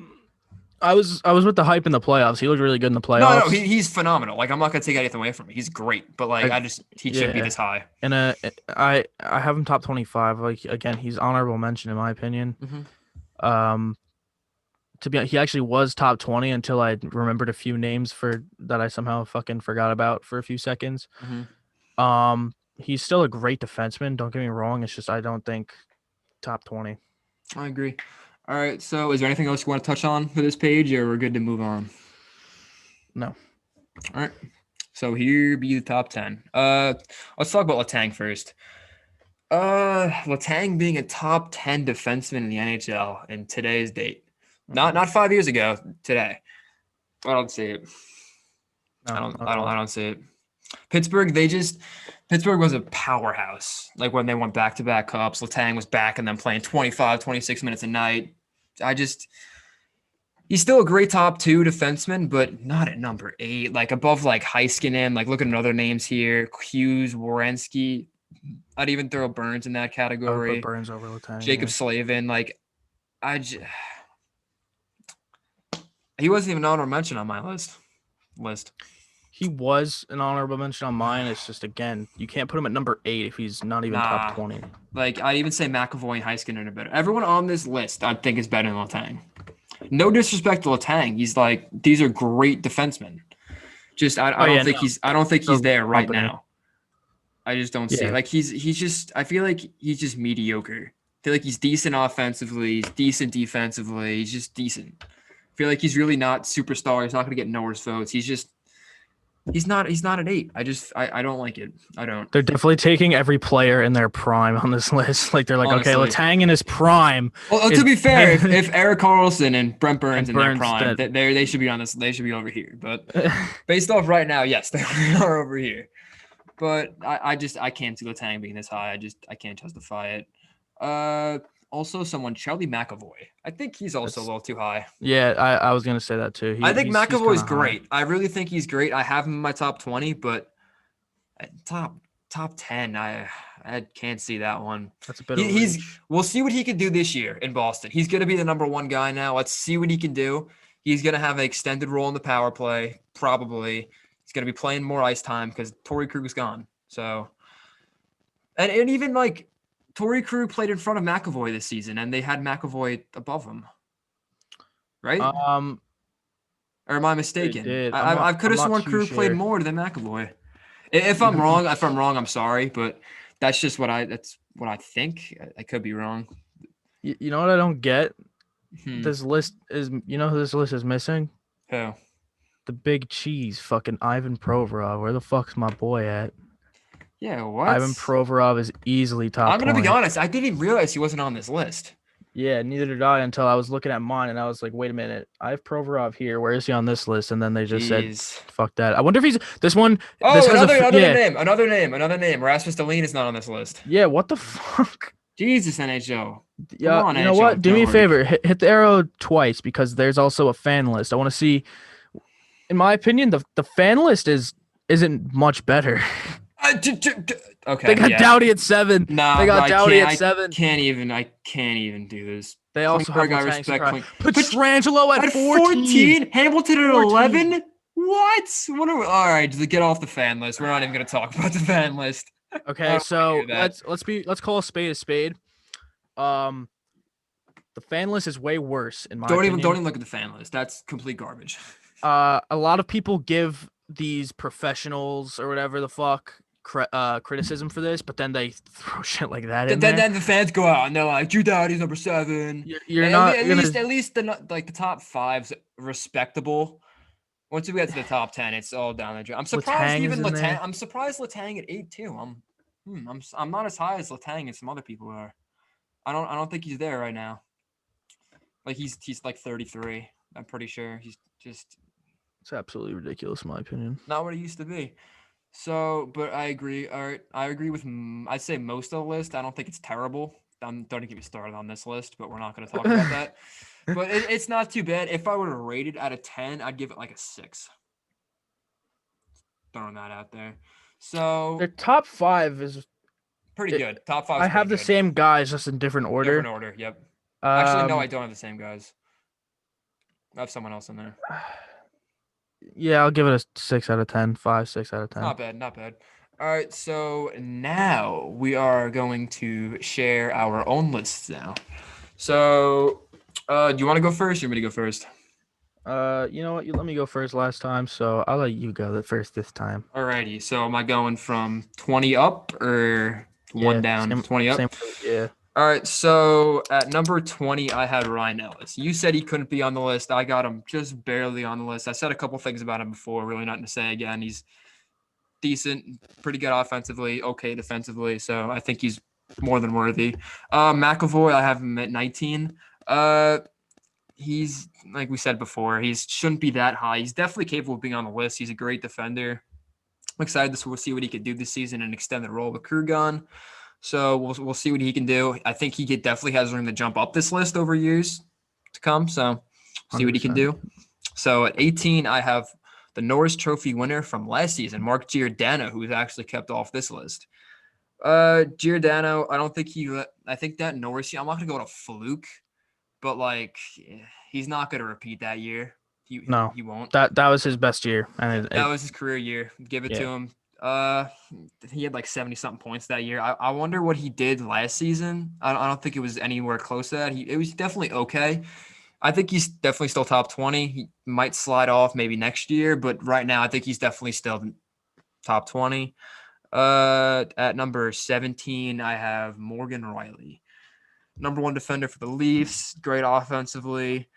was with the hype in the playoffs. He looked really good in the playoffs. No, he's phenomenal. Like I'm not gonna take anything away from him. He's great, but like he shouldn't be this high. And I have him top 25. Like again, he's honorable mention in my opinion. Mm-hmm. To be honest, he actually was top 20 until I remembered a few names that I somehow fucking forgot about for a few seconds. Mm-hmm. He's still a great defenseman. Don't get me wrong. It's just I don't think top 20. I agree. All right. So, is there anything else you want to touch on for this page, or we're good to move on? No. All right. So here be the top 10. Let's talk about Letang first. Letang being a top 10 defenseman in the NHL in today's date. Not 5 years ago, today. I don't see it. No, I don't see it. Pittsburgh was a powerhouse. Like when they won back-to-back cups, Letang was back and then playing 25, 26 minutes a night. He's still a great top 2 defenseman, but not at number 8. Like above like Heiskanen, like look at other names here. Hughes, Werenski. I'd even throw Burns in that category. I would put Burns over Letang. Jacob Slavin. Like he wasn't even an honorable mention on my list. He was an honorable mention on mine. It's just, again, you can't put him at number 8 if he's not even top 20. Like, I'd even say McAvoy and Heiskanen are better. Everyone on this list, I think, is better than Letang. No disrespect to Letang. He's like, these are great defensemen. Just, I don't think he's there right now. I just don't see it. Like, he's just, I feel like he's just mediocre. I feel like he's decent offensively. He's decent defensively. He's just decent. I feel like he's really not superstar. He's not going to get Norris votes. He's not an 8. I don't like it. I don't. They're definitely taking every player in their prime on this list. Like they're like, honestly. Okay, Letang in his prime. Well, to be fair, if Eric Carlson and Brent Burns in their prime, they should be on this. They should be over here. But based off right now, yes, they are over here. But I can't see Letang being this high. I can't justify it. Also, Charlie McAvoy. I think he's also a little too high. Yeah, I was going to say that too. I think McAvoy's great. I really think he's great. I have him in my top 20, but top 10, I can't see that one. That's a bit of a reach. We'll see what he can do this year in Boston. He's going to be the number 1 guy now. Let's see what he can do. He's going to have an extended role in the power play, probably. He's going to be playing more ice time because Torrey Krug's gone. So, and even like, Torrey Krug played in front of McAvoy this season, and they had McAvoy above him. Right? Or am I mistaken? I could have sworn Krug played more than McAvoy. If I'm wrong, I'm sorry, but that's just what I think. I could be wrong. You know what I don't get? This list is. You know who this list is missing? Who? The big cheese, fucking Ivan Provorov. Where the fuck's my boy at? Yeah, what? Ivan Provorov is easily top 20. I'm going to be honest. I didn't even realize he wasn't on this list. Yeah, neither did I until I was looking at mine and I was like, wait a minute, I have Provorov here. Where is he on this list? And then they just said, Jeez. fuck that. I wonder if he's this one. This Oh, has yeah, another name. Rasmus Dahlin is not on this list. yeah. What the fuck? Jesus, NHL. Come Yeah, on, you know NHL, what? Do me a priority. favor, hit the arrow twice because there's also a fan list. I want to see. In my opinion, the fan list isn't much better. They Okay, got yeah. Doughty at 7. They Nah, but got Doughty at 7. I can't even do this. They also have Klingberg, I Letang respect Sakara. Kling. Petrangelo at 14. 14, Hamilton at 14. 11. What are we? All right, get off the fan list. We're not even gonna talk about the fan list. Okay, so Do that. let's call a spade a spade. Um, the fan list is way worse in my Don't opinion. even look at the fan list. That's complete garbage. A lot of people give these professionals or whatever the fuck criticism for this, but then they throw shit like that in there. Then the fans go out and they're like, "Drew Doughty's number 7." You're not At gonna. least the top 5's respectable. Once we get to the top 10, it's all down the drain. I'm surprised Letang even is in Letang. there. I'm surprised Letang at 8 too. I'm not as high as Letang as some other people are. I don't think he's there right now. Like he's like 33. I'm pretty sure he's just It's absolutely ridiculous in my opinion. not what he used to be. So, but I agree. All right, I agree with I'd say most of the list. I don't think it's terrible. Don't get me started on this list, but we're not going to talk about that. But it's not too bad. If I were to rate it out of 10, I'd give it like a 6. Throwing that out there. So Their top 5 is pretty good. Top 5. I have the same guys just in different order. Different order. Yep. Actually, no, I don't have the same guys. I have someone else in there. Yeah, I'll give it a 6 out of 10. 5, 6 out of 10. Not bad. Not bad. All right. So now we are going to share our own lists now. So, do you want to go first? Or you want me to go first? You know what? You let me go first last time, so I'll let you go first this time. Alrighty. So am I going from 20 up or one down? 20 up. Yeah. All right. So at number 20, I had Ryan Ellis. You said he couldn't be on the list. I got him just barely on the list. I said a couple things about him before. Really nothing to say again. He's decent, pretty good offensively, okay defensively. So I think he's more than worthy. McAvoy, I have him at 19. He's like we said before, he shouldn't be that high. He's definitely capable of being on the list. He's a great defender. I'm excited to see what he could do this season and extend the role of a crew gun. So we'll see what he can do. I think he definitely has room to jump up this list over years to come. So see what he can 100%. do. So at 18, I have the Norris Trophy winner from last season, Mark Giordano, who was actually kept off this list. Giordano, I think that Norris, I'm not going to go to fluke, but like he's not going to repeat that year. He won't. That was his best year, and that was his career year. Give it to him. He had like 70 something points that year. I wonder what he did last season. I don't think it was anywhere close to that. It was definitely okay. I think he's definitely still top 20. He might slide off maybe next year, but right now I think he's definitely still top 20. At number 17, I have Morgan Riley, number 1 defender for the Leafs. Great offensively.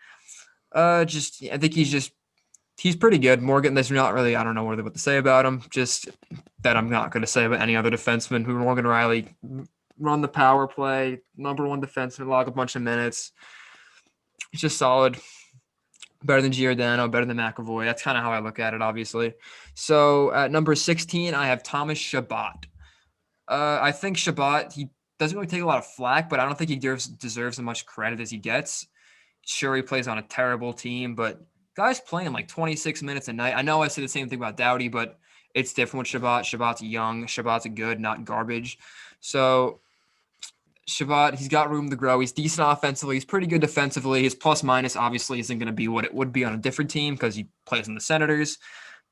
I think he's pretty good. Morgan, there's not really, I don't know what to say about him. Just that I'm not going to say about any other defenseman. Who Morgan Riley run the power play, number 1 defenseman, log a bunch of minutes. It's just solid. Better than Giordano, better than McAvoy. That's kind of how I look at it, obviously. So at number 16, I have Thomas Chabot. I think Chabot, he doesn't really take a lot of flack, but I don't think he deserves as much credit as he gets. Sure, he plays on a terrible team, but guy's playing like 26 minutes a night. I know I said the same thing about Doughty, but it's different with Chabot. Chabot's young. Chabot's good, not garbage. So Chabot, he's got room to grow. He's decent offensively. He's pretty good defensively. His plus minus obviously isn't going to be what it would be on a different team because he plays in the Senators.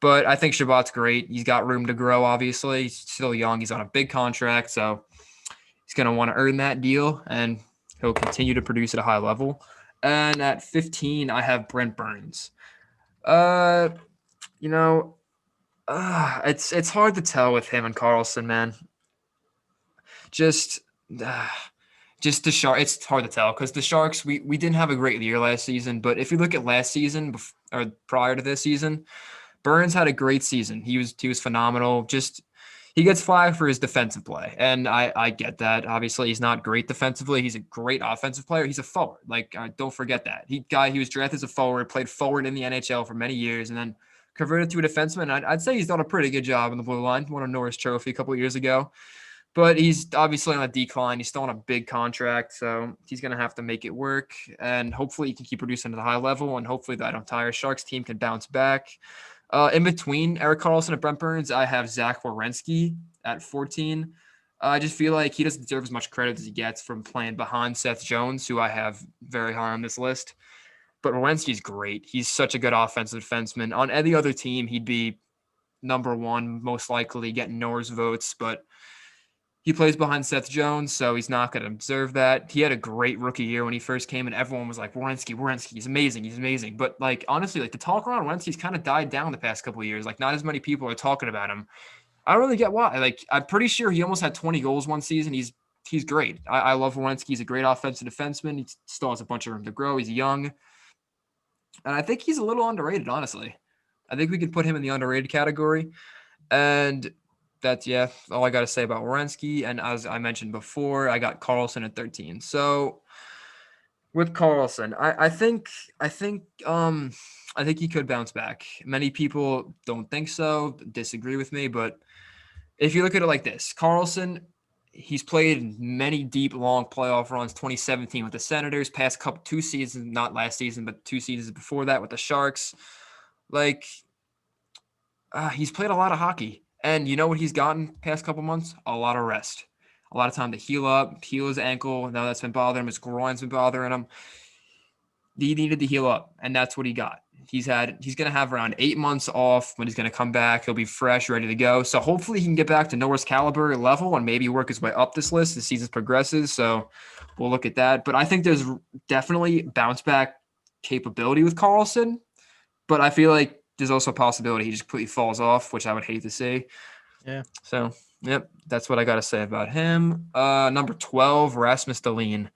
But I think Chabot's great. He's got room to grow, obviously. He's still young. He's on a big contract, so he's going to want to earn that deal, and he'll continue to produce at a high level. And at 15, I have Brent Burns. It's hard to tell with him and Carlson, man. Just the Sharks. It's hard to tell because the Sharks, we didn't have a great year last season. But if you look at last season or prior to this season, Burns had a great season. He was phenomenal. Just he gets flagged for his defensive play, and I get that. Obviously, he's not great defensively. He's a great offensive player. He's a forward. Like, don't forget that. He was drafted as a forward, played forward in the NHL for many years, and then converted to a defenseman. I'd say he's done a pretty good job in the blue line. Won a Norris Trophy a couple of years ago, but he's obviously on a decline. He's still on a big contract, so he's going to have to make it work, and hopefully he can keep producing at a high level, and hopefully that entire Sharks team can bounce back. In between Erik Karlsson and Brent Burns, I have Zach Werenski at 14. I just feel like he doesn't deserve as much credit as he gets from playing behind Seth Jones, who I have very high on this list. But Werenski's great. He's such a good offensive defenseman. On any other team, he'd be number one, most likely getting Norris votes, but he plays behind Seth Jones, so he's not going to deserve that. He had a great rookie year when he first came, and everyone was like, Werenski, he's amazing. But, like, honestly, like, the talk around Werenski's kind of died down the past couple of years. Like, not as many people are talking about him. I don't really get why. Like, I'm pretty sure he almost had 20 goals one season. He's great. I love Werenski. He's a great offensive defenseman. He still has a bunch of room to grow. He's young. And I think he's a little underrated, honestly. I think we could put him in the underrated category. And that's all I got to say about Werenski. And as I mentioned before, I got Karlsson at 13. So with Karlsson, I think he could bounce back. Many people don't think so, disagree with me, but if you look at it like this, Karlsson, he's played many deep, long playoff runs. 2017 with the Senators, past two seasons, not last season, but 2 seasons before that with the Sharks. Like, he's played a lot of hockey. And you know what he's gotten past couple months? A lot of rest. A lot of time to heal up, heal his ankle. Now that's been bothering him. His groin's been bothering him. He needed to heal up, and that's what he got. He's going to have around 8 months off. When he's going to come back, he'll be fresh, ready to go. So hopefully he can get back to Norris caliber level and maybe work his way up this list as season progresses. So we'll look at that. But I think there's definitely bounce back capability with Karlsson. But I feel like there's also a possibility he just completely falls off, which I would hate to see. Yeah. So, yep, that's what I got to say about him. Number 12, Rasmus Dahlin.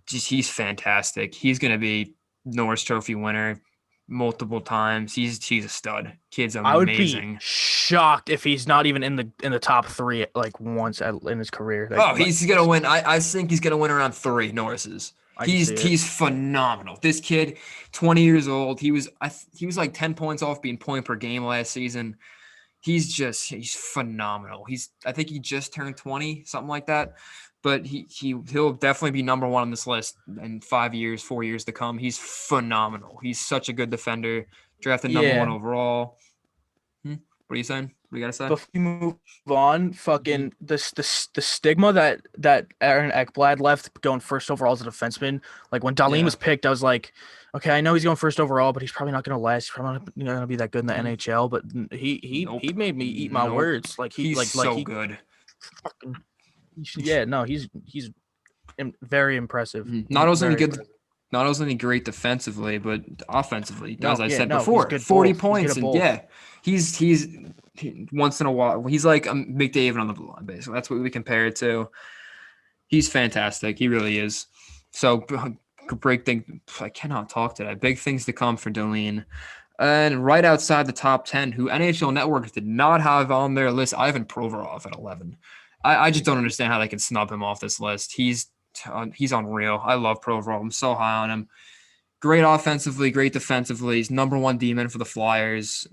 He's fantastic. He's going to be Norris Trophy winner multiple times. He's a stud. Kid's amazing. I would be shocked if he's not even in the top 3 like once in his career. He's going to win. I think he's going to win around 3 Norris's. He's phenomenal. This kid, 20 years old. He was like 10 points off being point per game last season. He's phenomenal. I think he just turned 20, something like that. But he'll definitely be number 1 on this list in 4 years to come. He's phenomenal. He's such a good defender. Drafted number 1 overall. What are you saying? What you gotta say? Before we move on, fucking the stigma that Aaron Ekblad left going first overall as a defenseman. Like when Dahlin was picked, I was like, okay, I know he's going first overall, but he's probably not going to last. He's probably not going to be that good in the NHL. But he made me eat my words. Like he's so good. He's very impressive. Not only great defensively, but offensively. As I said before, 40 points, and he's once in a while. He's like McDavid on the blue line, basically. That's what we compare it to. He's fantastic. He really is. So I cannot talk today. Big things to come for Dahlin. And right outside the top 10, who NHL Network did not have on their list, Ivan Provorov at 11. I just don't understand how they can snub him off this list. He's unreal. I love Provorov. I'm so high on him. Great offensively, great defensively. He's number 1 D-man for the Flyers,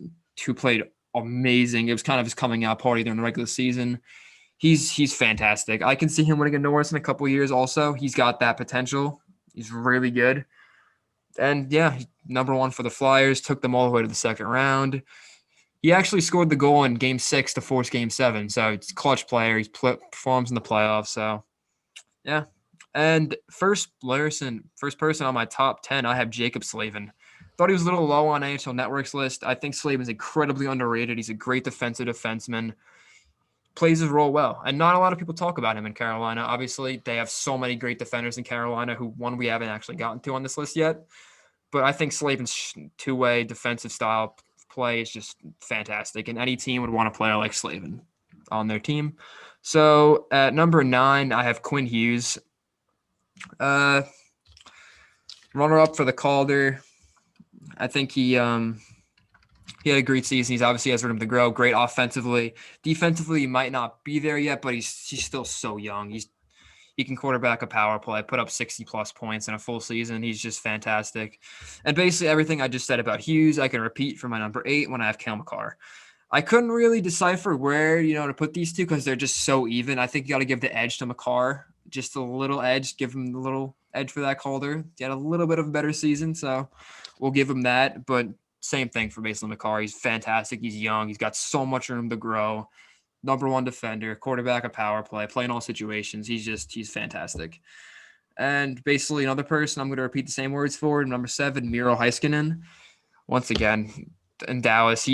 who played amazing. It was kind of his coming out party during the regular season. He's fantastic. I can see him winning a Norris in a couple of years also. He's got that potential. He's really good. And he's number 1 for the Flyers, took them all the way to the second round. He actually scored the goal in Game 6 to force Game 7. So it's a clutch player. He performs in the playoffs. So, yeah. And first person on my top 10, I have Jacob Slavin. Thought he was a little low on NHL Network's list. I think Slavin's incredibly underrated. He's a great defensive defenseman. Plays his role well. And not a lot of people talk about him in Carolina. Obviously, they have so many great defenders in Carolina who we haven't actually gotten to on this list yet. But I think Slavin's two-way defensive style play is just fantastic, and any team would want a player like Slavin on their team. So at number 9, I have Quinn Hughes. Runner up for the Calder. I think he He had a great season. He's obviously has room to grow. Great offensively. Defensively, he might not be there yet, but he's still so young. He can quarterback a power play, put up 60 plus points in a full season. He's just fantastic. And basically everything I just said about Hughes, I can repeat for my number 8 when I have Kale McCarr. I couldn't really decipher where, to put these two because they're just so even. I think you got to give the edge to McCarr, just a little edge, give him the little edge for that Calder. He had a little bit of a better season, so we'll give him that. But same thing for basically McCarr. He's fantastic. He's young. He's got so much room to grow. Number one defender, quarterback, a power play, playing all situations. He's fantastic. And basically another person I'm going to repeat the same words for, number 7, Miro Heiskanen. Once again, in Dallas,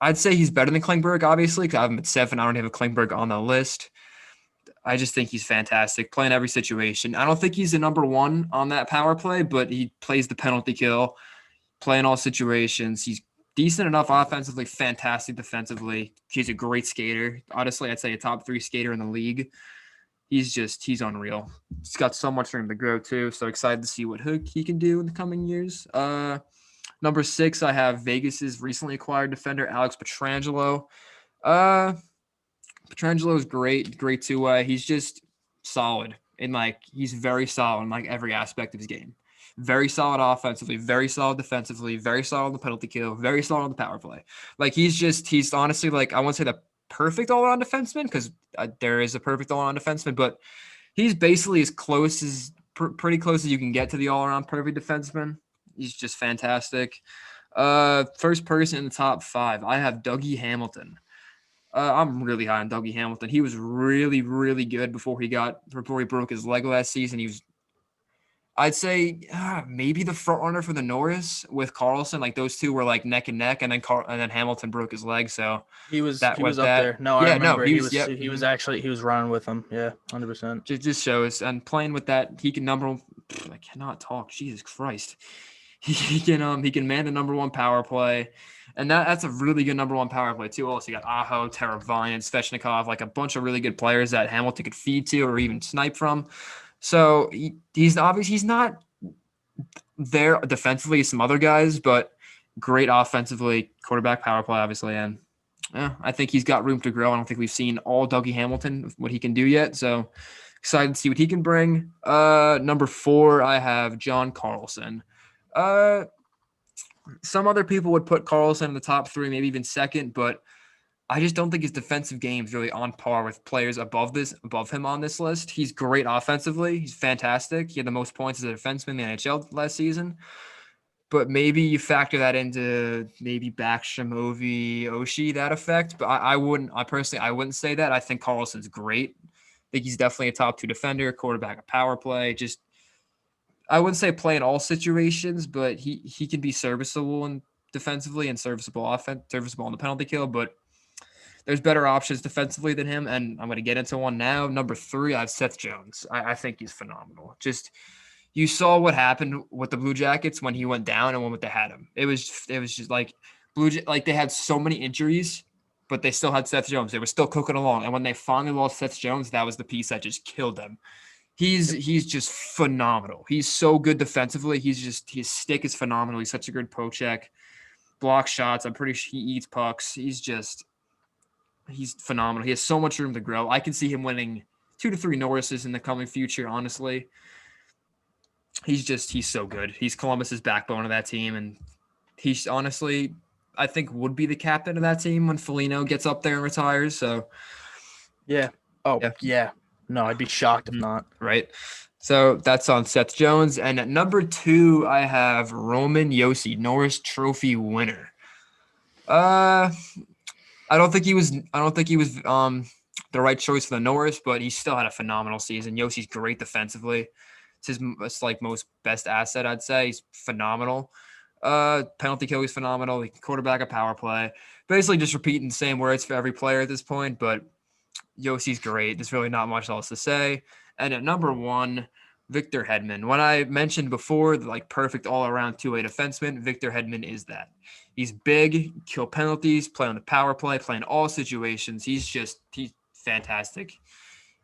I'd say he's better than Klingberg, obviously, because I have him at 7. I don't have a Klingberg on the list. I just think he's fantastic, playing every situation. I don't think he's the number 1 on that power play, but he plays the penalty kill, playing all situations. He's decent enough offensively, fantastic defensively. He's a great skater. Honestly, I'd say a top 3 skater in the league. He's unreal. He's got so much room to grow too. So excited to see what he can do in the coming years. Number 6, I have Vegas's recently acquired defender, Alex Pietrangelo. Pietrangelo is great two-way. He's just solid. And he's very solid in every aspect of his game. Very solid offensively, very solid defensively, very solid on the penalty kill, very solid on the power play. He's honestly I won't say the perfect all-around defenseman because there is a perfect all-around defenseman, but he's basically as close as pretty close as you can get to the all-around perfect defenseman. He's just fantastic. First person in the top 5, I have Dougie Hamilton. I'm really high on Dougie Hamilton. He was really, really good before he broke his leg last season. He was, I'd say, maybe the front runner for the Norris with Carlson. Those two were neck and neck, and then Hamilton broke his leg. So He was up there. No, I Yeah, no, remember he he was. was Yep. he was actually he was running with him. Yeah, 100%. Just shows, and playing with that, he can I cannot talk. Jesus Christ. He can man the number 1 power play, and that's a really good number 1 power play too. Also, you got Aho, Teravainen, Svechnikov, a bunch of really good players that Hamilton could feed to or even snipe from. So he's not there defensively as some other guys, but great offensively, quarterback, power play, obviously, and I think he's got room to grow. I don't think we've seen all Dougie Hamilton, what he can do yet. So excited to see what he can bring. Number 4, I have John Carlson. Some other people would put Carlson in the top 3, maybe even second, but I just don't think his defensive game is really on par with players above him on this list. He's great offensively. He's fantastic. He had the most points as a defenseman in the NHL last season. But maybe you factor that into maybe Backstrom, Ovi, Oshie, that effect. But I wouldn't say that. I think Carlson's great. I think he's definitely a top 2 defender, quarterback, a power play. Just I wouldn't say play in all situations, but he can be serviceable and defensively and serviceable on the penalty kill. But there's better options defensively than him, and I'm going to get into one now. Number 3, I have Seth Jones. I think he's phenomenal. Just you saw what happened with the Blue Jackets when he went down and when they had him. It was just they had so many injuries, but they still had Seth Jones. They were still cooking along, and when they finally lost Seth Jones, that was the piece that just killed them. He's just phenomenal. He's so good defensively. His stick is phenomenal. He's such a good poke check, block shots. I'm pretty sure he eats pucks. He's phenomenal. He has so much room to grow. I can see him winning 2 to 3 Norrises in the coming future, honestly. He's so good. He's Columbus's backbone of that team, and he's honestly, I think, would be the captain of that team when Foligno gets up there and retires. So, Yeah. Oh, yeah. No, I'd be shocked if not. Right. So that's on Seth Jones. And at number 2, I have Roman Josi, Norris Trophy winner. I don't think he was the right choice for the Norris, but he still had a phenomenal season. Yossi's great defensively. It's his most best asset, I'd say. He's phenomenal. Penalty kill, he's phenomenal. He can quarterback a power play. Basically just repeating the same words for every player at this point, but Yossi's great. There's really not much else to say. And at number 1, Victor Hedman. When I mentioned before, perfect all-around 2-way defenseman, Victor Hedman is that. He's big, kill penalties, play on the power play, play in all situations. He's fantastic.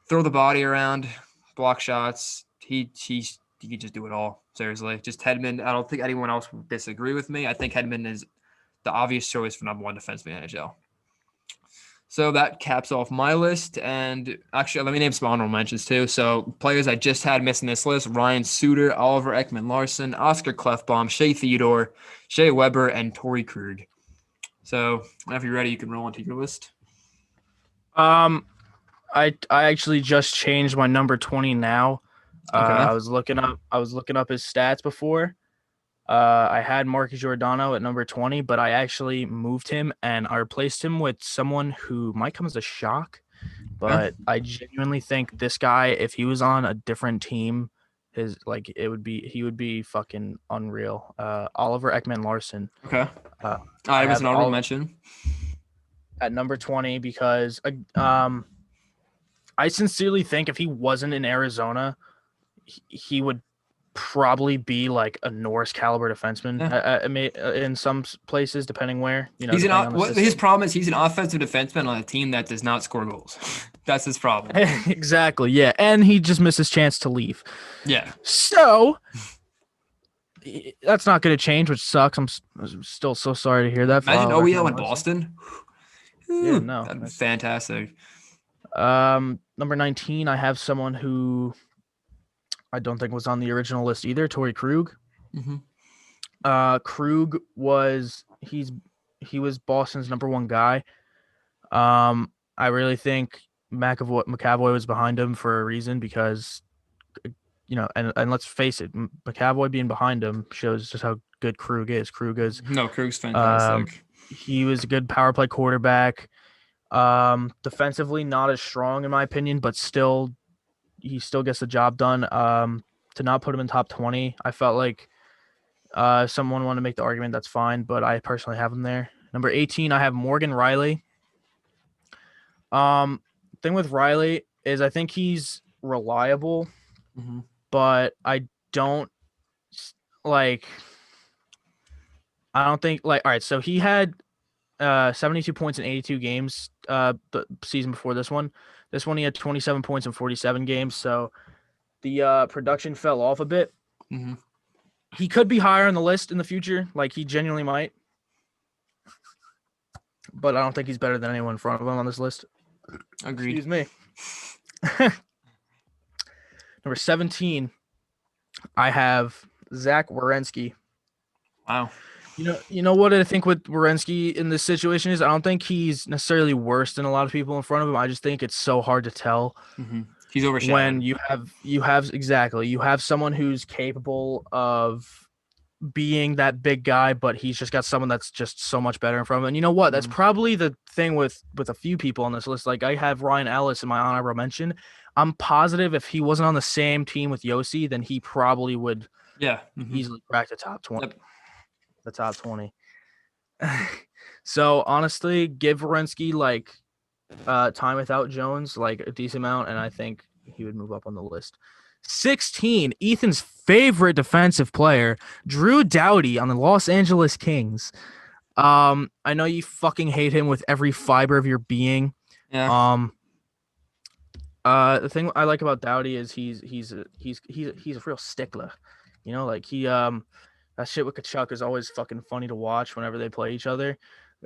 Throw the body around, block shots. He can just do it all. Seriously, just Hedman. I don't think anyone else would disagree with me. I think Hedman is the obvious choice for number one defenseman in the NHL. So that caps off my list. And actually, let me name some honorable mentions too. So players I just had missing this list: Ryan Suter, Oliver Ekman-Larsson, Oscar Clefbaum, Shea Theodore, Shea Weber, and Torrey Krug. So whenever you're ready, you can roll into your list. I actually just changed my number 20 now. Okay. I was looking up his stats before. I had Marcus Giordano at number 20, but I actually moved him and I replaced him with someone who might come as a shock. But I genuinely think this guy, if he was on a different team, he would be fucking unreal. Oliver Ekman-Larsson. Okay. Uh, I was have an honorable mention. At number 20 because I sincerely think if he wasn't in Arizona, he would probably be like a Norris caliber defenseman. In some places, depending where, He's his problem is he's an offensive defenseman on a team that does not score goals. That's his problem. Exactly, yeah, and he just missed his chance to leave. Yeah. So that's not going to change, which sucks. I'm still so sorry to hear that. Imagine OEL in Boston. Yeah, no, that'd be fantastic. Number 19, I have someone who I don't think was on the original list either, Torrey Krug. Mm-hmm. Krug was Boston's number one guy. I really think McAvoy was behind him for a reason because, and let's face it, McAvoy being behind him shows just how good Krug is. Krug's fantastic. He was a good power play quarterback. Defensively, not as strong in my opinion, but he still gets the job done. To not put him in top 20, I felt like someone wanted to make the argument, that's fine, but I personally have him there. Number 18, I have Morgan Riley. Thing with Riley is I think he's reliable, but I don't think all right, so he had 72 points in 82 games the season before this one. This one he had 27 points in 47 games, so the production fell off a bit. Mm-hmm. He could be higher on the list in the future, like he genuinely might, but I don't think he's better than anyone in front of him on this list. Agreed. Excuse me. Number 17, I have Zach Werenski. Wow. You know what I think with Werenski in this situation is I don't think he's necessarily worse than a lot of people in front of him. I just think it's so hard to tell. Mm-hmm. He's overshadowed. When you have someone who's capable of being that big guy, but he's just got someone that's just so much better in front of him. And you know what? That's probably the thing with a few people on this list. Like I have Ryan Ellis in my honorable mention. I'm positive if he wasn't on the same team with Yossi, then he probably would easily crack the top 20. Yep. The top 20. So honestly, give Werenski time without Jones, like a decent amount, and I think he would move up on the list. 16, Ethan's favorite defensive player, Drew Doughty on the Los Angeles Kings. I know you fucking hate him with every fiber of your being. Yeah. The thing I like about Doughty is he's a real stickler. That shit with Kachuk is always fucking funny to watch whenever they play each other.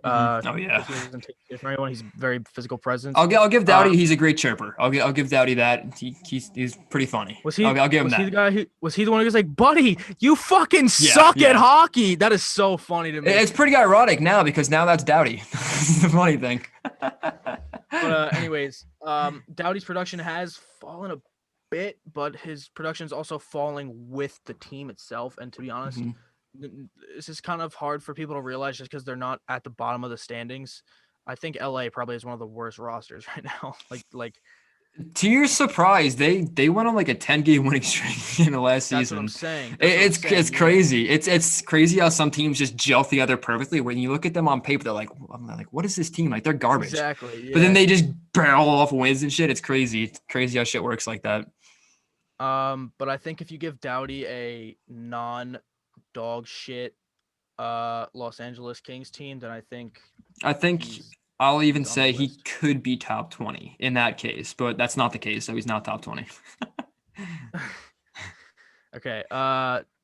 Oh yeah. He doesn't take shit from anyone. He's very physical presence. I'll give Doughty. He's a great chirper. I'll give Doughty that. He's pretty funny. I'll give him that. Was he the one who was like, "Buddy, you fucking suck at hockey"? That is so funny to me. It's pretty ironic now because now that's Doughty. That's the funny thing. But anyways, Doughty's production has fallen a bit, but his production is also falling with the team itself. And to be honest, this is kind of hard for people to realize just because they're not at the bottom of the standings. I think LA probably is one of the worst rosters right now. Like to your surprise, they went on like a 10-game winning streak in the last season. That's what I'm saying. It's crazy. It's crazy how some teams just gel together perfectly. When you look at them on paper, they're like, what is this team? Like they're garbage. Exactly. Yeah. But then they just barrel off wins and shit. It's crazy. It's crazy how shit works like that. But I think if you give Doughty a non-dog shit Los Angeles Kings team, then I think I'll even say he could be top 20 in that case, but that's not the case, so he's not top 20. Okay.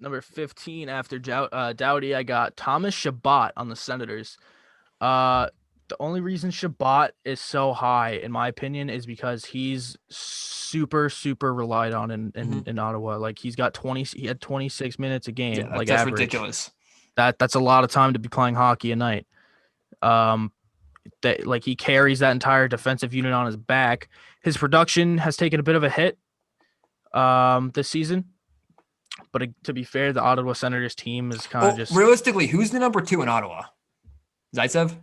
Number 15 after Dowdy, I got Thomas Shabbat on the Senators. Uh, the only reason Shabbat is so high, in my opinion, is because he's super, super relied on in Ottawa. Like he had 26 minutes a Yeah, game, like that's average. ridiculous. That's a lot of time to be playing hockey a night. Um, that like he carries that entire defensive unit on his back. His production has taken a bit of a hit this season, but to be fair, the Ottawa Senators team is kind of Well, just realistically, who's the number 2 in Ottawa? Zaitsev?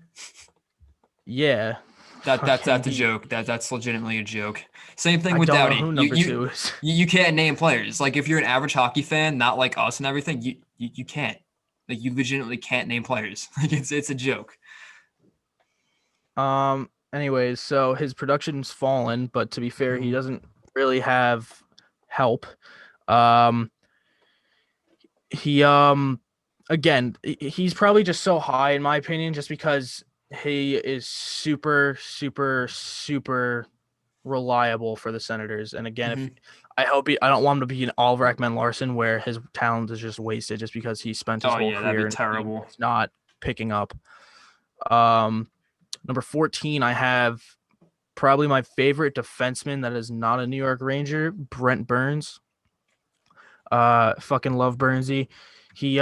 yeah. That's Fucking a he, joke. That's legitimately a joke. Same thing I with don't know Doughty. who You number you two is. you can't name players. Like if you're an average hockey fan, not like us and everything, you can't. Like you legitimately can't name players. Like it's a joke. Anyways, so his production's fallen, but to be fair, he Mhm. doesn't really have help. Um, he again, he's probably just so high in my opinion, just because he is super, super, super reliable for the Senators. And again, if Mhm. I don't want him to be an Oliver Ekman Larson where his talent is just wasted just because he spent his Oh whole yeah, that'd be career in a team terrible. that's not picking up. Um, Number 14, I have probably my favorite defenseman that is not a New York Ranger, Brent Burns. Fucking love Burnsy. He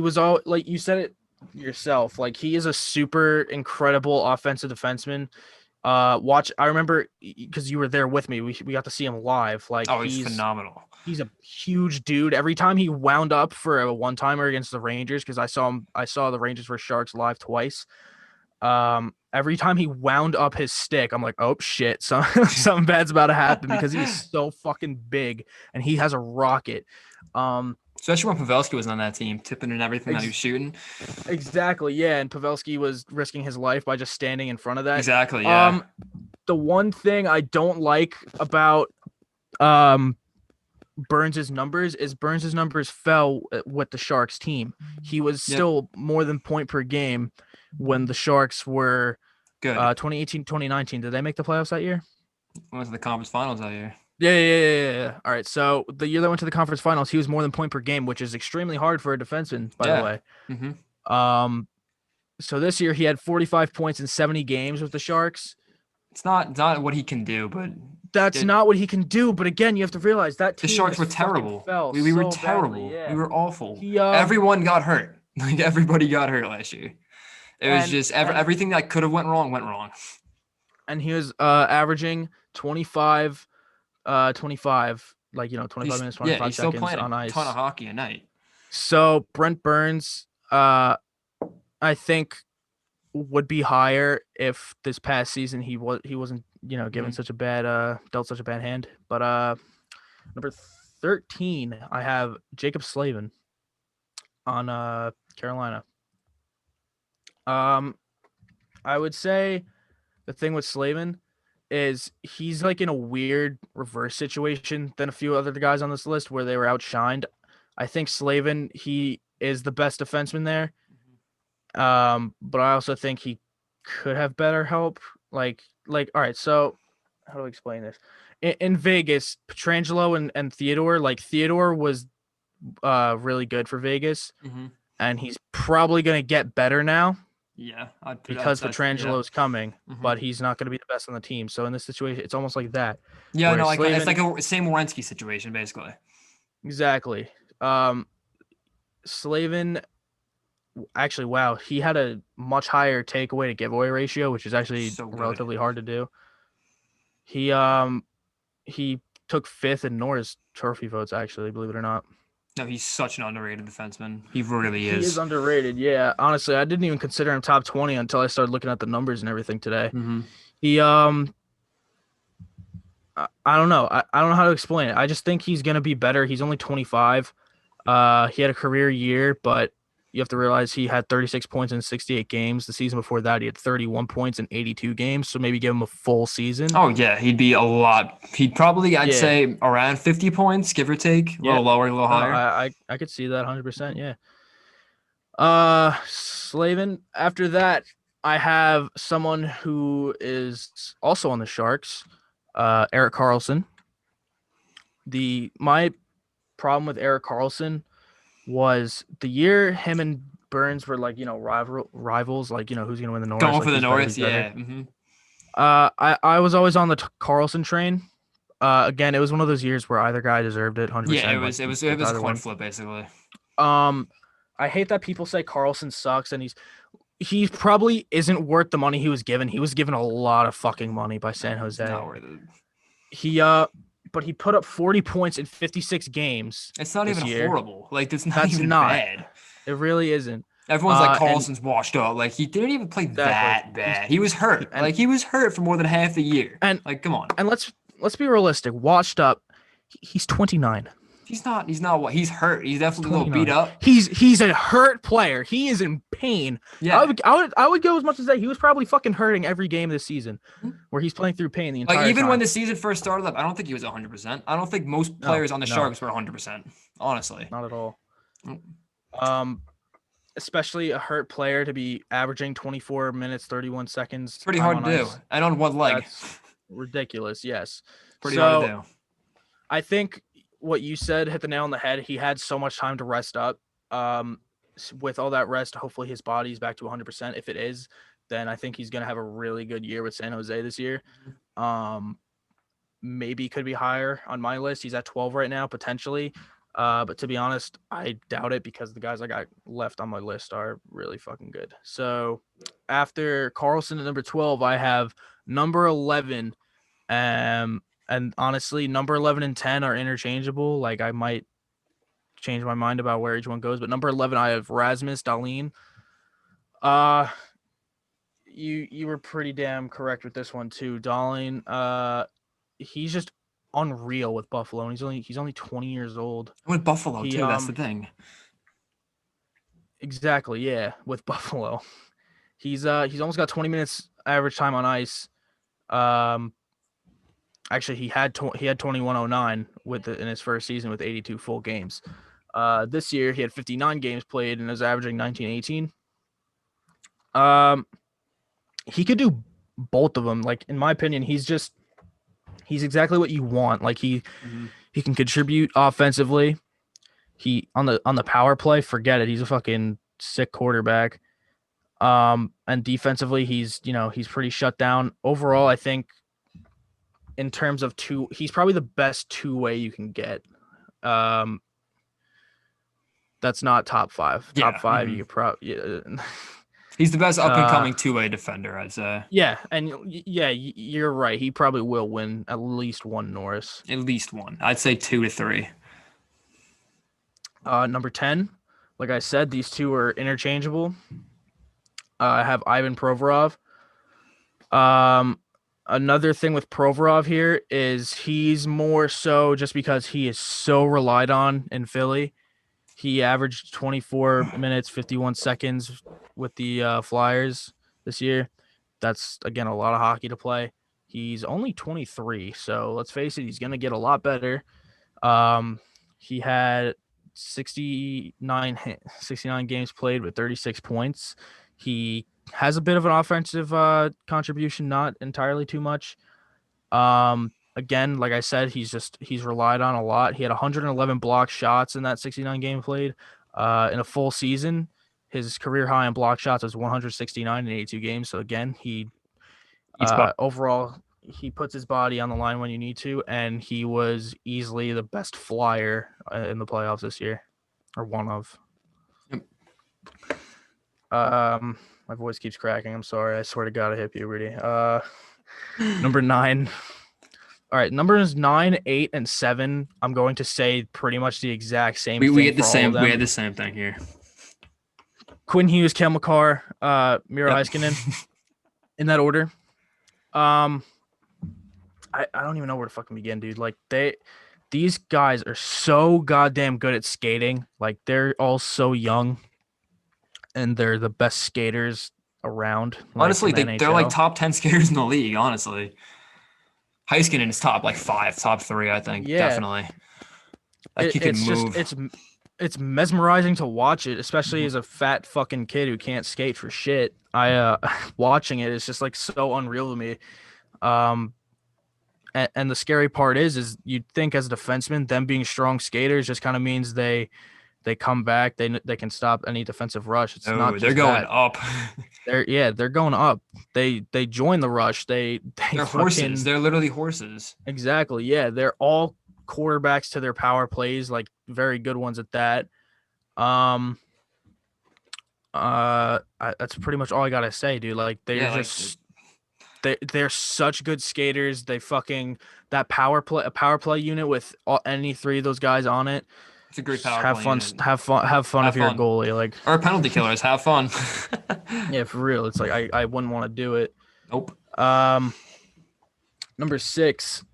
was all like you said it yourself. Like he is a super incredible offensive defenseman. Watch. I remember because you were there with me. We got to see him live. Like Oh, he's phenomenal. he's a huge dude. Every time he wound up for a one timer against the Rangers, because I saw the Rangers vs Sharks live twice. Every time he wound up his stick, I'm like, oh shit, something bad's about to happen because he is so fucking big and he has a rocket. Um, Especially when Pavelski was on that team, tipping and everything that he was ex- shooting. exactly, yeah. And Pavelski was risking his life by just standing in front of that. Exactly, yeah. Um, the one thing I don't like about um Burns's numbers fell with the Sharks team. He was Yep. still more than point per game when the Sharks were Good. 2018, 2019. Did they make the playoffs that year? Went to the conference finals that year. Yeah. All right. So the year they went to the conference finals, he was more than point per game, which is extremely hard for a defenseman, by the Yeah. way. hmm Um, so this year he had 45 points in 70 games with the Sharks. It's not what he can do, but That's it, not what he can do. But again, you have to realize that the team Sharks just were fucking terrible. fell We were so badly. terrible. We Yeah. were awful. He Everyone got hurt. Like everybody got hurt last year. It was and just and everything that could have went wrong went wrong. and he was averaging 25 25 like 25 minutes He's 25 still seconds playing a on ton of ice. hockey a night. So Brent Burns I think would be higher if this past season he wasn't given Mhm. such a bad dealt such a bad hand. But number 13 I have Jacob Slavin on Carolina. Um I would say the thing with Slavin is he's like in a weird reverse situation than a few other guys on this list where they were outshined. I think Slavin he is the best defenseman there. But I also think he could have better help. All right, so how do I explain this? In Vegas, Petrangelo and Theodore, like Theodore was really good for Vegas, Mhm. and he's probably gonna get better now Yeah, I'd put because that's yeah. Petrangelo is coming, Mhm. but he's not gonna be the best on the team. So in this situation, it's almost like that. Yeah, no, Whereas like it's Slavin, like a same Wierenski situation basically. exactly. Um, Slavin actually, wow, he had a much higher takeaway to giveaway ratio, which is actually So good. relatively hard to do. He took fifth in Norris trophy votes, actually, believe it or not. No, he's such an underrated defenseman. He really He is is. underrated. Yeah, honestly, I didn't even consider him top 20 until I started looking at the numbers and everything today. hmm He I don't know. I don't know how to explain it. I just think he's gonna be better. He's only 25. He had a career year, but you have to realize he had 36 points in 68 games. The season before that, he had 31 points in 82 games. So maybe give him a full season. Oh yeah, he'd be a lot. He'd probably I'd Yeah. say around 50 points, give or take, a Yeah. little lower, a little No, higher. I could see that 100%. Yeah. Slavin. After that, I have someone who is also on the Sharks. Eric Carlson. The my problem with Eric Carlson was the year him and Burns were like, rivals, like, who's gonna win the Norris, Going like for the who's better, North, who's better. yeah. Mm-hmm. I was always on the Carlson train. Again, it was one of those years where either guy deserved it, 100%. Yeah, it Like, was it was it it's was a either coin one. flip basically. Um, I hate that people say Carlson sucks, and he probably isn't worth the money he was given. He was given a lot of fucking money by San It's Jose. not worth it. But he put up 40 points in 56 games It's not this even year. horrible. Like it's not That's even not. bad. It really isn't. Everyone's like And Carlson's washed up. Like he didn't even play exactly. that bad. He was hurt. And Like he was hurt for more than half the year. and Like come on. and let's be realistic. Washed up. He's 29. He's not what he's hurt. He's definitely a little beat 29. up. He's a hurt player. He is in pain. Yeah. I would go as much as say he was probably fucking hurting every game this season, where he's playing through pain the entire Like even time. when the season first started up, I don't think he was 100%. I don't think most players on the no. Sharks were 100%. Honestly. Not at all. Mm. Especially a hurt player to be averaging 24 minutes 31 seconds. Pretty hard to do. And on one leg. That's ridiculous. Yes. Pretty hard to do. I think what you said hit the nail on the head. He had so much time to rest up. With all that rest, hopefully his body's back to 100%. If it is, then I think he's going to have a really good year with San Jose this year. Maybe could be higher on my list. He's at 12 right now, potentially. But to be honest, I doubt it because the guys I got left on my list are really fucking good. So after Carlson at number 12, I have number 11. And honestly, number 11 and 10 are interchangeable. Like I might change my mind about where each one goes, but number 11, I have Rasmus Dahlin. You were pretty damn correct with this one too. Dahlin, he's just unreal with Buffalo, and he's only 20 years old. With Buffalo too, that's the thing. Exactly, yeah, with Buffalo. He's almost got 20 minutes average time on ice. Actually, he had 2109 in his first season with 82 full games. This year he had 59 games played and is averaging 1918. He could do both of them. Like in my opinion, he's exactly what you want. Like he can contribute offensively. He on the power play, forget it. He's a fucking sick quarterback. And defensively, he's pretty shut down. Overall, I think in terms of he's probably the best two-way you can get. That's not top five. Yeah. Top five, you could probably. Yeah. He's the best up and coming two-way defender, I'd say. Yeah, and you're right. He probably will win at least one Norris. At least one. I'd say 2 to 3. Number 10, like I said, these two are interchangeable. I have Ivan Provorov. Another thing with Provorov here is he's more so just because he is so relied on in Philly. He averaged 24 minutes, 51 seconds with the Flyers this year. That's, again, a lot of hockey to play. He's only 23, so let's face it, he's going to get a lot better. He had 69 games played with 36 points. He has a bit of an offensive contribution, not entirely too much. Again, like I said, he's relied on a lot. He had 111 block shots in that 69 game played. In a full season, his career high in block shots was 169 in 82 games. So again, overall, he puts his body on the line when you need to, and he was easily the best Flyer in the playoffs this year, or one of. Yep. My voice keeps cracking. I'm sorry. I swear to God, I hit puberty. Number 9. All right, numbers 9, 8, and 7. I'm going to say pretty much the exact same thing. We get the for all same. of them. We had the same thing here. Quinn Hughes, Kel McCarr, Miro Heiskanen, in that order. I don't even know where to fucking begin, dude. Like these guys are so goddamn good at skating. Like they're all so young, and they're the best skaters around. Honestly, they're like top 10 skaters in the league. Honestly, Heiskanen is top 5, top 3. I think definitely. Like he can move. It's mesmerizing to watch it, especially as a fat fucking kid who can't skate for shit. Watching it is just like so unreal to me. and the scary part is you'd think as a defenseman, them being strong skaters just kind of means they come back, they can stop any defensive rush. It's not Oh, they're just going that. up. They're going up. They join the rush. They They're horses. fucking They're literally horses. exactly. Yeah, they're all quarterbacks to their power plays, like very good ones at that. Um that's pretty much all I got to say, dude. Like Yeah, like they're such good skaters. They fucking that a power play unit with any three of those guys on it. it's a great Just power play unit. have fun Have if you're a fun. goalie. Like Or penalty killers. Have fun. yeah, for real. It's like I wouldn't want to do it. Nope. Um, number 6,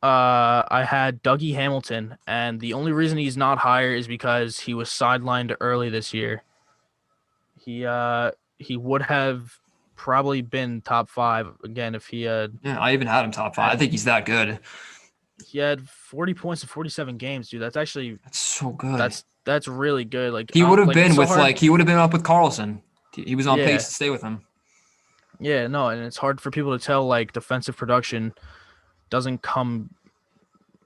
I had Dougie Hamilton, and the only reason he's not higher is because he was sidelined early this year. He would have probably been top 5 again if he had Yeah, I even had him top 5. I think he's that good. he had 40 points in 47 games, dude. That's actually That's so good. that's really good. Like he would have like, been it's so with hard. he would have been up with Carlson. He was on Yeah. pace to stay with him. Yeah, no, and it's hard for people to tell like defensive production doesn't come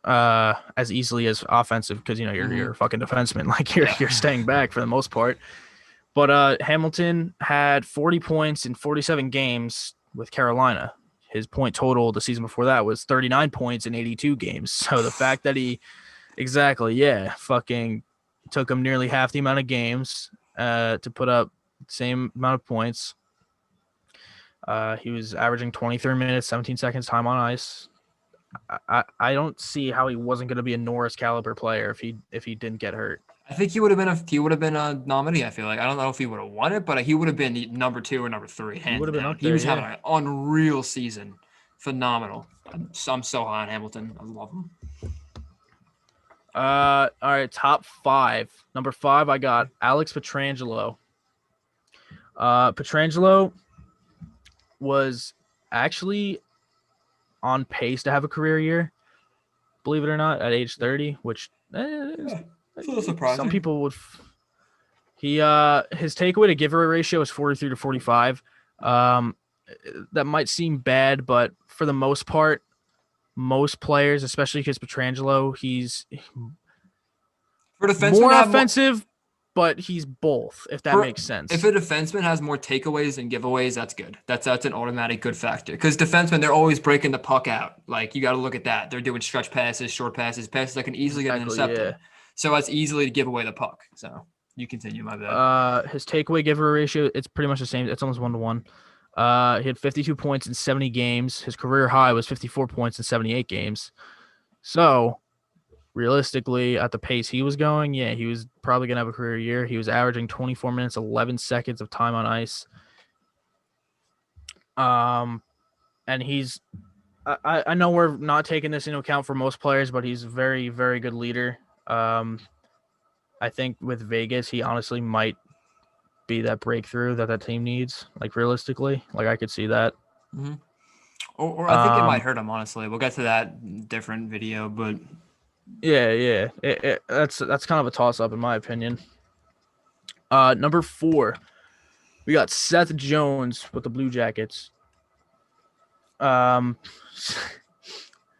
as easily as offensive because you're a fucking defenseman. Like you're staying back for the most part. But Hamilton had 40 points in 47 games with Carolina. His point total the season before that was 39 points in 82 games. So the fact that he fucking took him nearly half the amount of games to put up the same amount of points. He was averaging 23 minutes, 17 seconds time on ice. I don't see how he wasn't going to be a Norris caliber player if he didn't get hurt. I think he would have been a nominee. I feel like I don't know if he would have won it, but he would have been number 2 or number 3. He would have been up He there. was Yeah. having an unreal season, phenomenal. I'm so high on Hamilton. I love him. All right, top 5. Number 5, I got Alex Pietrangelo. Pietrangelo was actually on pace to have a career year, believe it or not, at age 30, which It's a little surprising. some people would. His takeaway to giveaway ratio is 43 to 45. That might seem bad, but for the most part, most players, especially because Pietrangelo, he's For defensemen more to have offensive, but he's both, if that For- makes sense. If a defenseman has more takeaways than giveaways, that's good. That's an automatic good factor. Because defensemen, they're always breaking the puck out. Like you got to look at that. They're doing stretch passes, short passes, passes that can easily get Exactly, intercepted. yeah. So that's easily to give away the puck. So you continue, my bad. His takeaway giveaway ratio, it's pretty much the same. It's almost 1-to-1. He had 52 points in 70 games. His career high was 54 points in 78 games. So, realistically, at the pace he was going, yeah, he was probably going to have a career year. He was averaging 24 minutes, 11 seconds of time on ice. And he's I know we're not taking this into account for most players, but he's a very, very good leader. I think with Vegas, he honestly might be that breakthrough that team needs. Like realistically, like I could see that. Mm-hmm. Or I think it might hurt him. Honestly, we'll get to that different video, but yeah, that's kind of a toss up in my opinion. Number 4, we got Seth Jones with the Blue Jackets.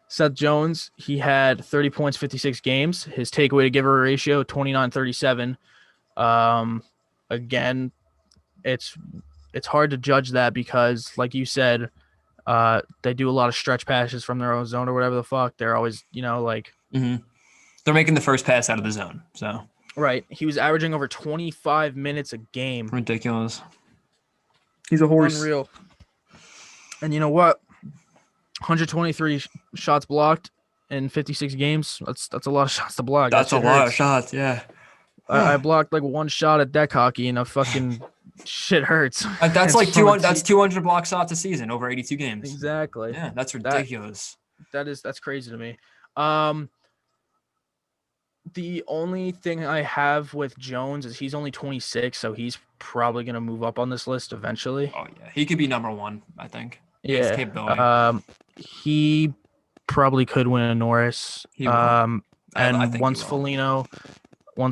Seth Jones, he had 30 points, 56 games. His takeaway to giver ratio, 29-37. Again, it's hard to judge that because, like you said, they do a lot of stretch passes from their own zone or whatever the fuck. They're always, they're making the first pass out of the zone. So right. He was averaging over 25 minutes a game. ridiculous. He's a horse. Unreal. And you know what? 123 shots blocked in 56 games. That's a lot of shots to block. That's a lot of shots. Yeah. I blocked like 1 shot at deck hockey and a fucking shit hurts. That's It's like from 200. a That's 200 block shots a season over 82 games. Exactly. Yeah, that's ridiculous. That's crazy to me. The only thing I have with Jones is he's only 26, so he's probably gonna move up on this list eventually. Oh yeah, he could be number 1. I think. He has Yeah. capability. He probably could win a Norris. He will. And I think once he will.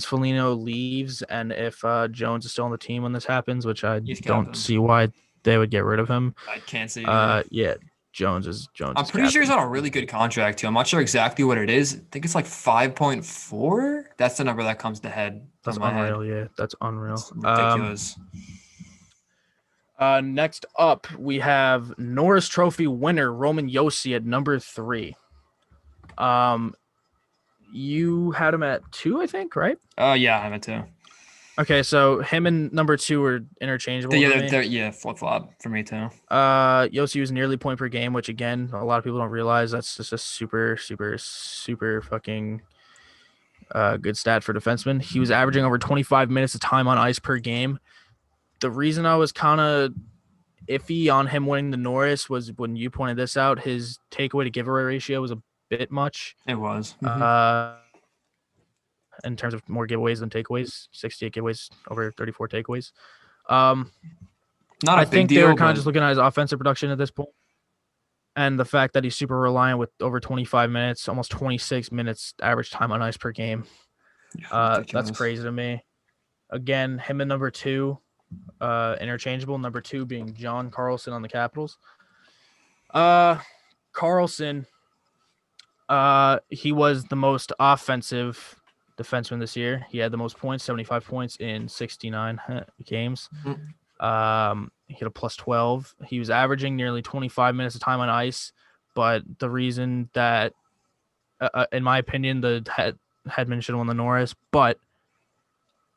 Foligno leaves, and if Jones is still on the team when this happens, which I He's don't captain. see why they would get rid of him. I can't see. It either. Yeah, Jones is I'm pretty sure he's on a really good contract too. I'm not sure exactly what it is. I think it's like 5.4. That's the number that comes to head That's from my head. unreal. Yeah, that's unreal. It's ridiculous. Next up, we have Norris Trophy winner Roman Josi at number 3. You had him at 2, I think, right? Yeah, I'm at 2. Okay, so him and number 2 are interchangeable. Yeah, flip flop for me too. Josi was nearly point per game, which again, a lot of people don't realize that's just a super fucking good stat for defenseman. He was averaging over 25 minutes of time on ice per game. The reason I was kind of iffy on him winning the Norris was when you pointed this out. His takeaway to giveaway ratio was a bit much. It was. In terms of more giveaways than takeaways, 68 giveaways over 34 takeaways. Not I a big think deal. they were kind of just looking at his offensive production at this point, and the fact that he's super reliant with over 25 minutes, almost 26 minutes average time on ice per game. That's crazy to me. Again, him and number 2, interchangeable. Number 2 being John Carlson on the Capitals. Carlson, he was the most offensive defenseman this year. He had the most points, 75 points in 69 games. He had a plus 12. He was averaging nearly 25 minutes of time on ice, but the reason that, in my opinion, the Hedman should have won the Norris, but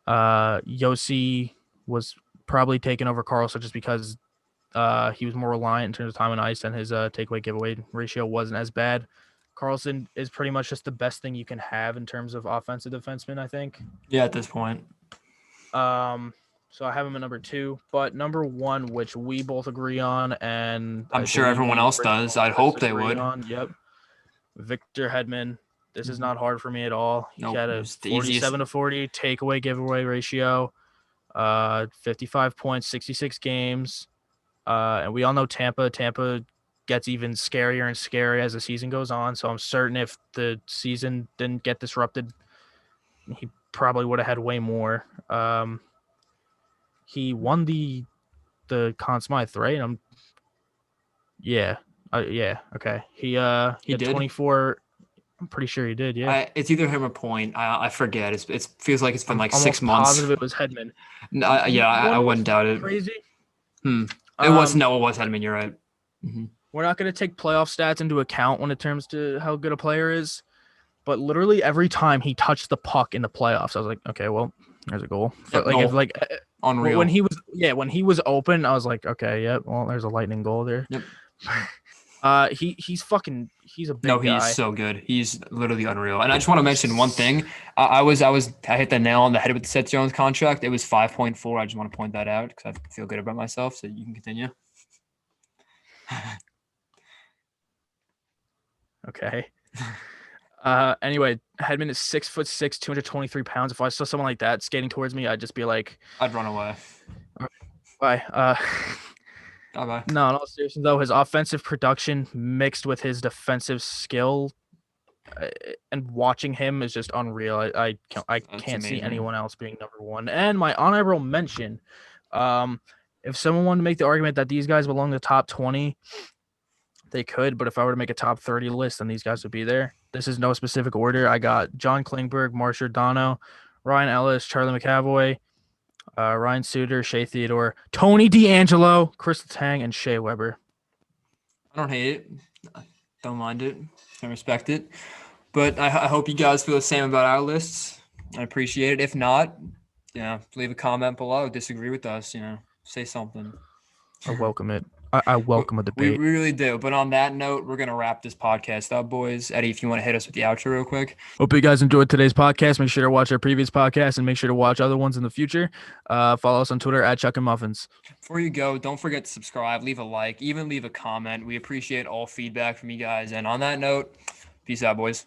Josi was probably taking over Carlson just because he was more reliant in terms of time on ice, and his takeaway giveaway ratio wasn't as bad. Carlson is pretty much just the best thing you can have in terms of offensive defenseman, I think. Yeah, at this point. So I have him at number 2, but number 1, which we both agree on, and I'm sure everyone else does. I'd hope they would. Yep. Victor Hedman. This is not hard for me at all. He had a 47-40 takeaway giveaway ratio, 55 points, 66 games. And we all know Tampa gets even scarier and scarier as the season goes on. So I'm certain if the season didn't get disrupted, he probably would have had way more. He won the Conn Smythe, right? Yeah. Okay. He had did? 24. I'm pretty sure he did. Yeah. It's either him or Point. I forget. It feels like it's been like 6 I'm months. Positive it was Hedman. No, I wouldn't doubt it. Crazy. It was Hedman. You're right. Mm-hmm. We're not going to take playoff stats into account when it comes to how good a player is, but literally every time he touched the puck in the playoffs, I was like, okay, well, there's a goal. Unreal. When he was open, I was like, okay, yeah, well, there's a lightning goal there. Yep. He's a big guy. He is so good. He's literally unreal. And I just want to mention one thing. I hit the nail on the head with the Seth Jones contract. It was 5.4. I just want to point that out because I feel good about myself. So you can continue. Okay. Anyway, Hedman is 6'6", 223 pounds. If I saw someone like that skating towards me, I'd just be like, I'd run away. Bye. Bye. No, in all seriousness, though, his offensive production mixed with his defensive skill, and watching him is just unreal. I can't see anyone else being number 1. And my honorable mention, if someone wanted to make the argument that these guys belong to the top 20, they could. But if I were to make a top 30 list, then these guys would be there. This is no specific order. I got John Klingberg, Mark Giordano, Ryan Ellis, Charlie McAvoy, Ryan Suter, Shea Theodore, Tony DeAngelo, Chris Letang, and Shea Weber. I don't hate it. I don't mind it. I respect it. But I hope you guys feel the same about our lists. I appreciate it. If not, leave a comment below. Disagree with us, say something. I welcome it. I welcome a debate. We really do. But on that note, we're going to wrap this podcast up, boys. Eddie, if you want to hit us with the outro real quick. Hope you guys enjoyed today's podcast. Make sure to watch our previous podcast and make sure to watch other ones in the future. Follow us on Twitter at Chuckin Muffins. Before you go, don't forget to subscribe, leave a like, even leave a comment. We appreciate all feedback from you guys. And on that note, peace out, boys.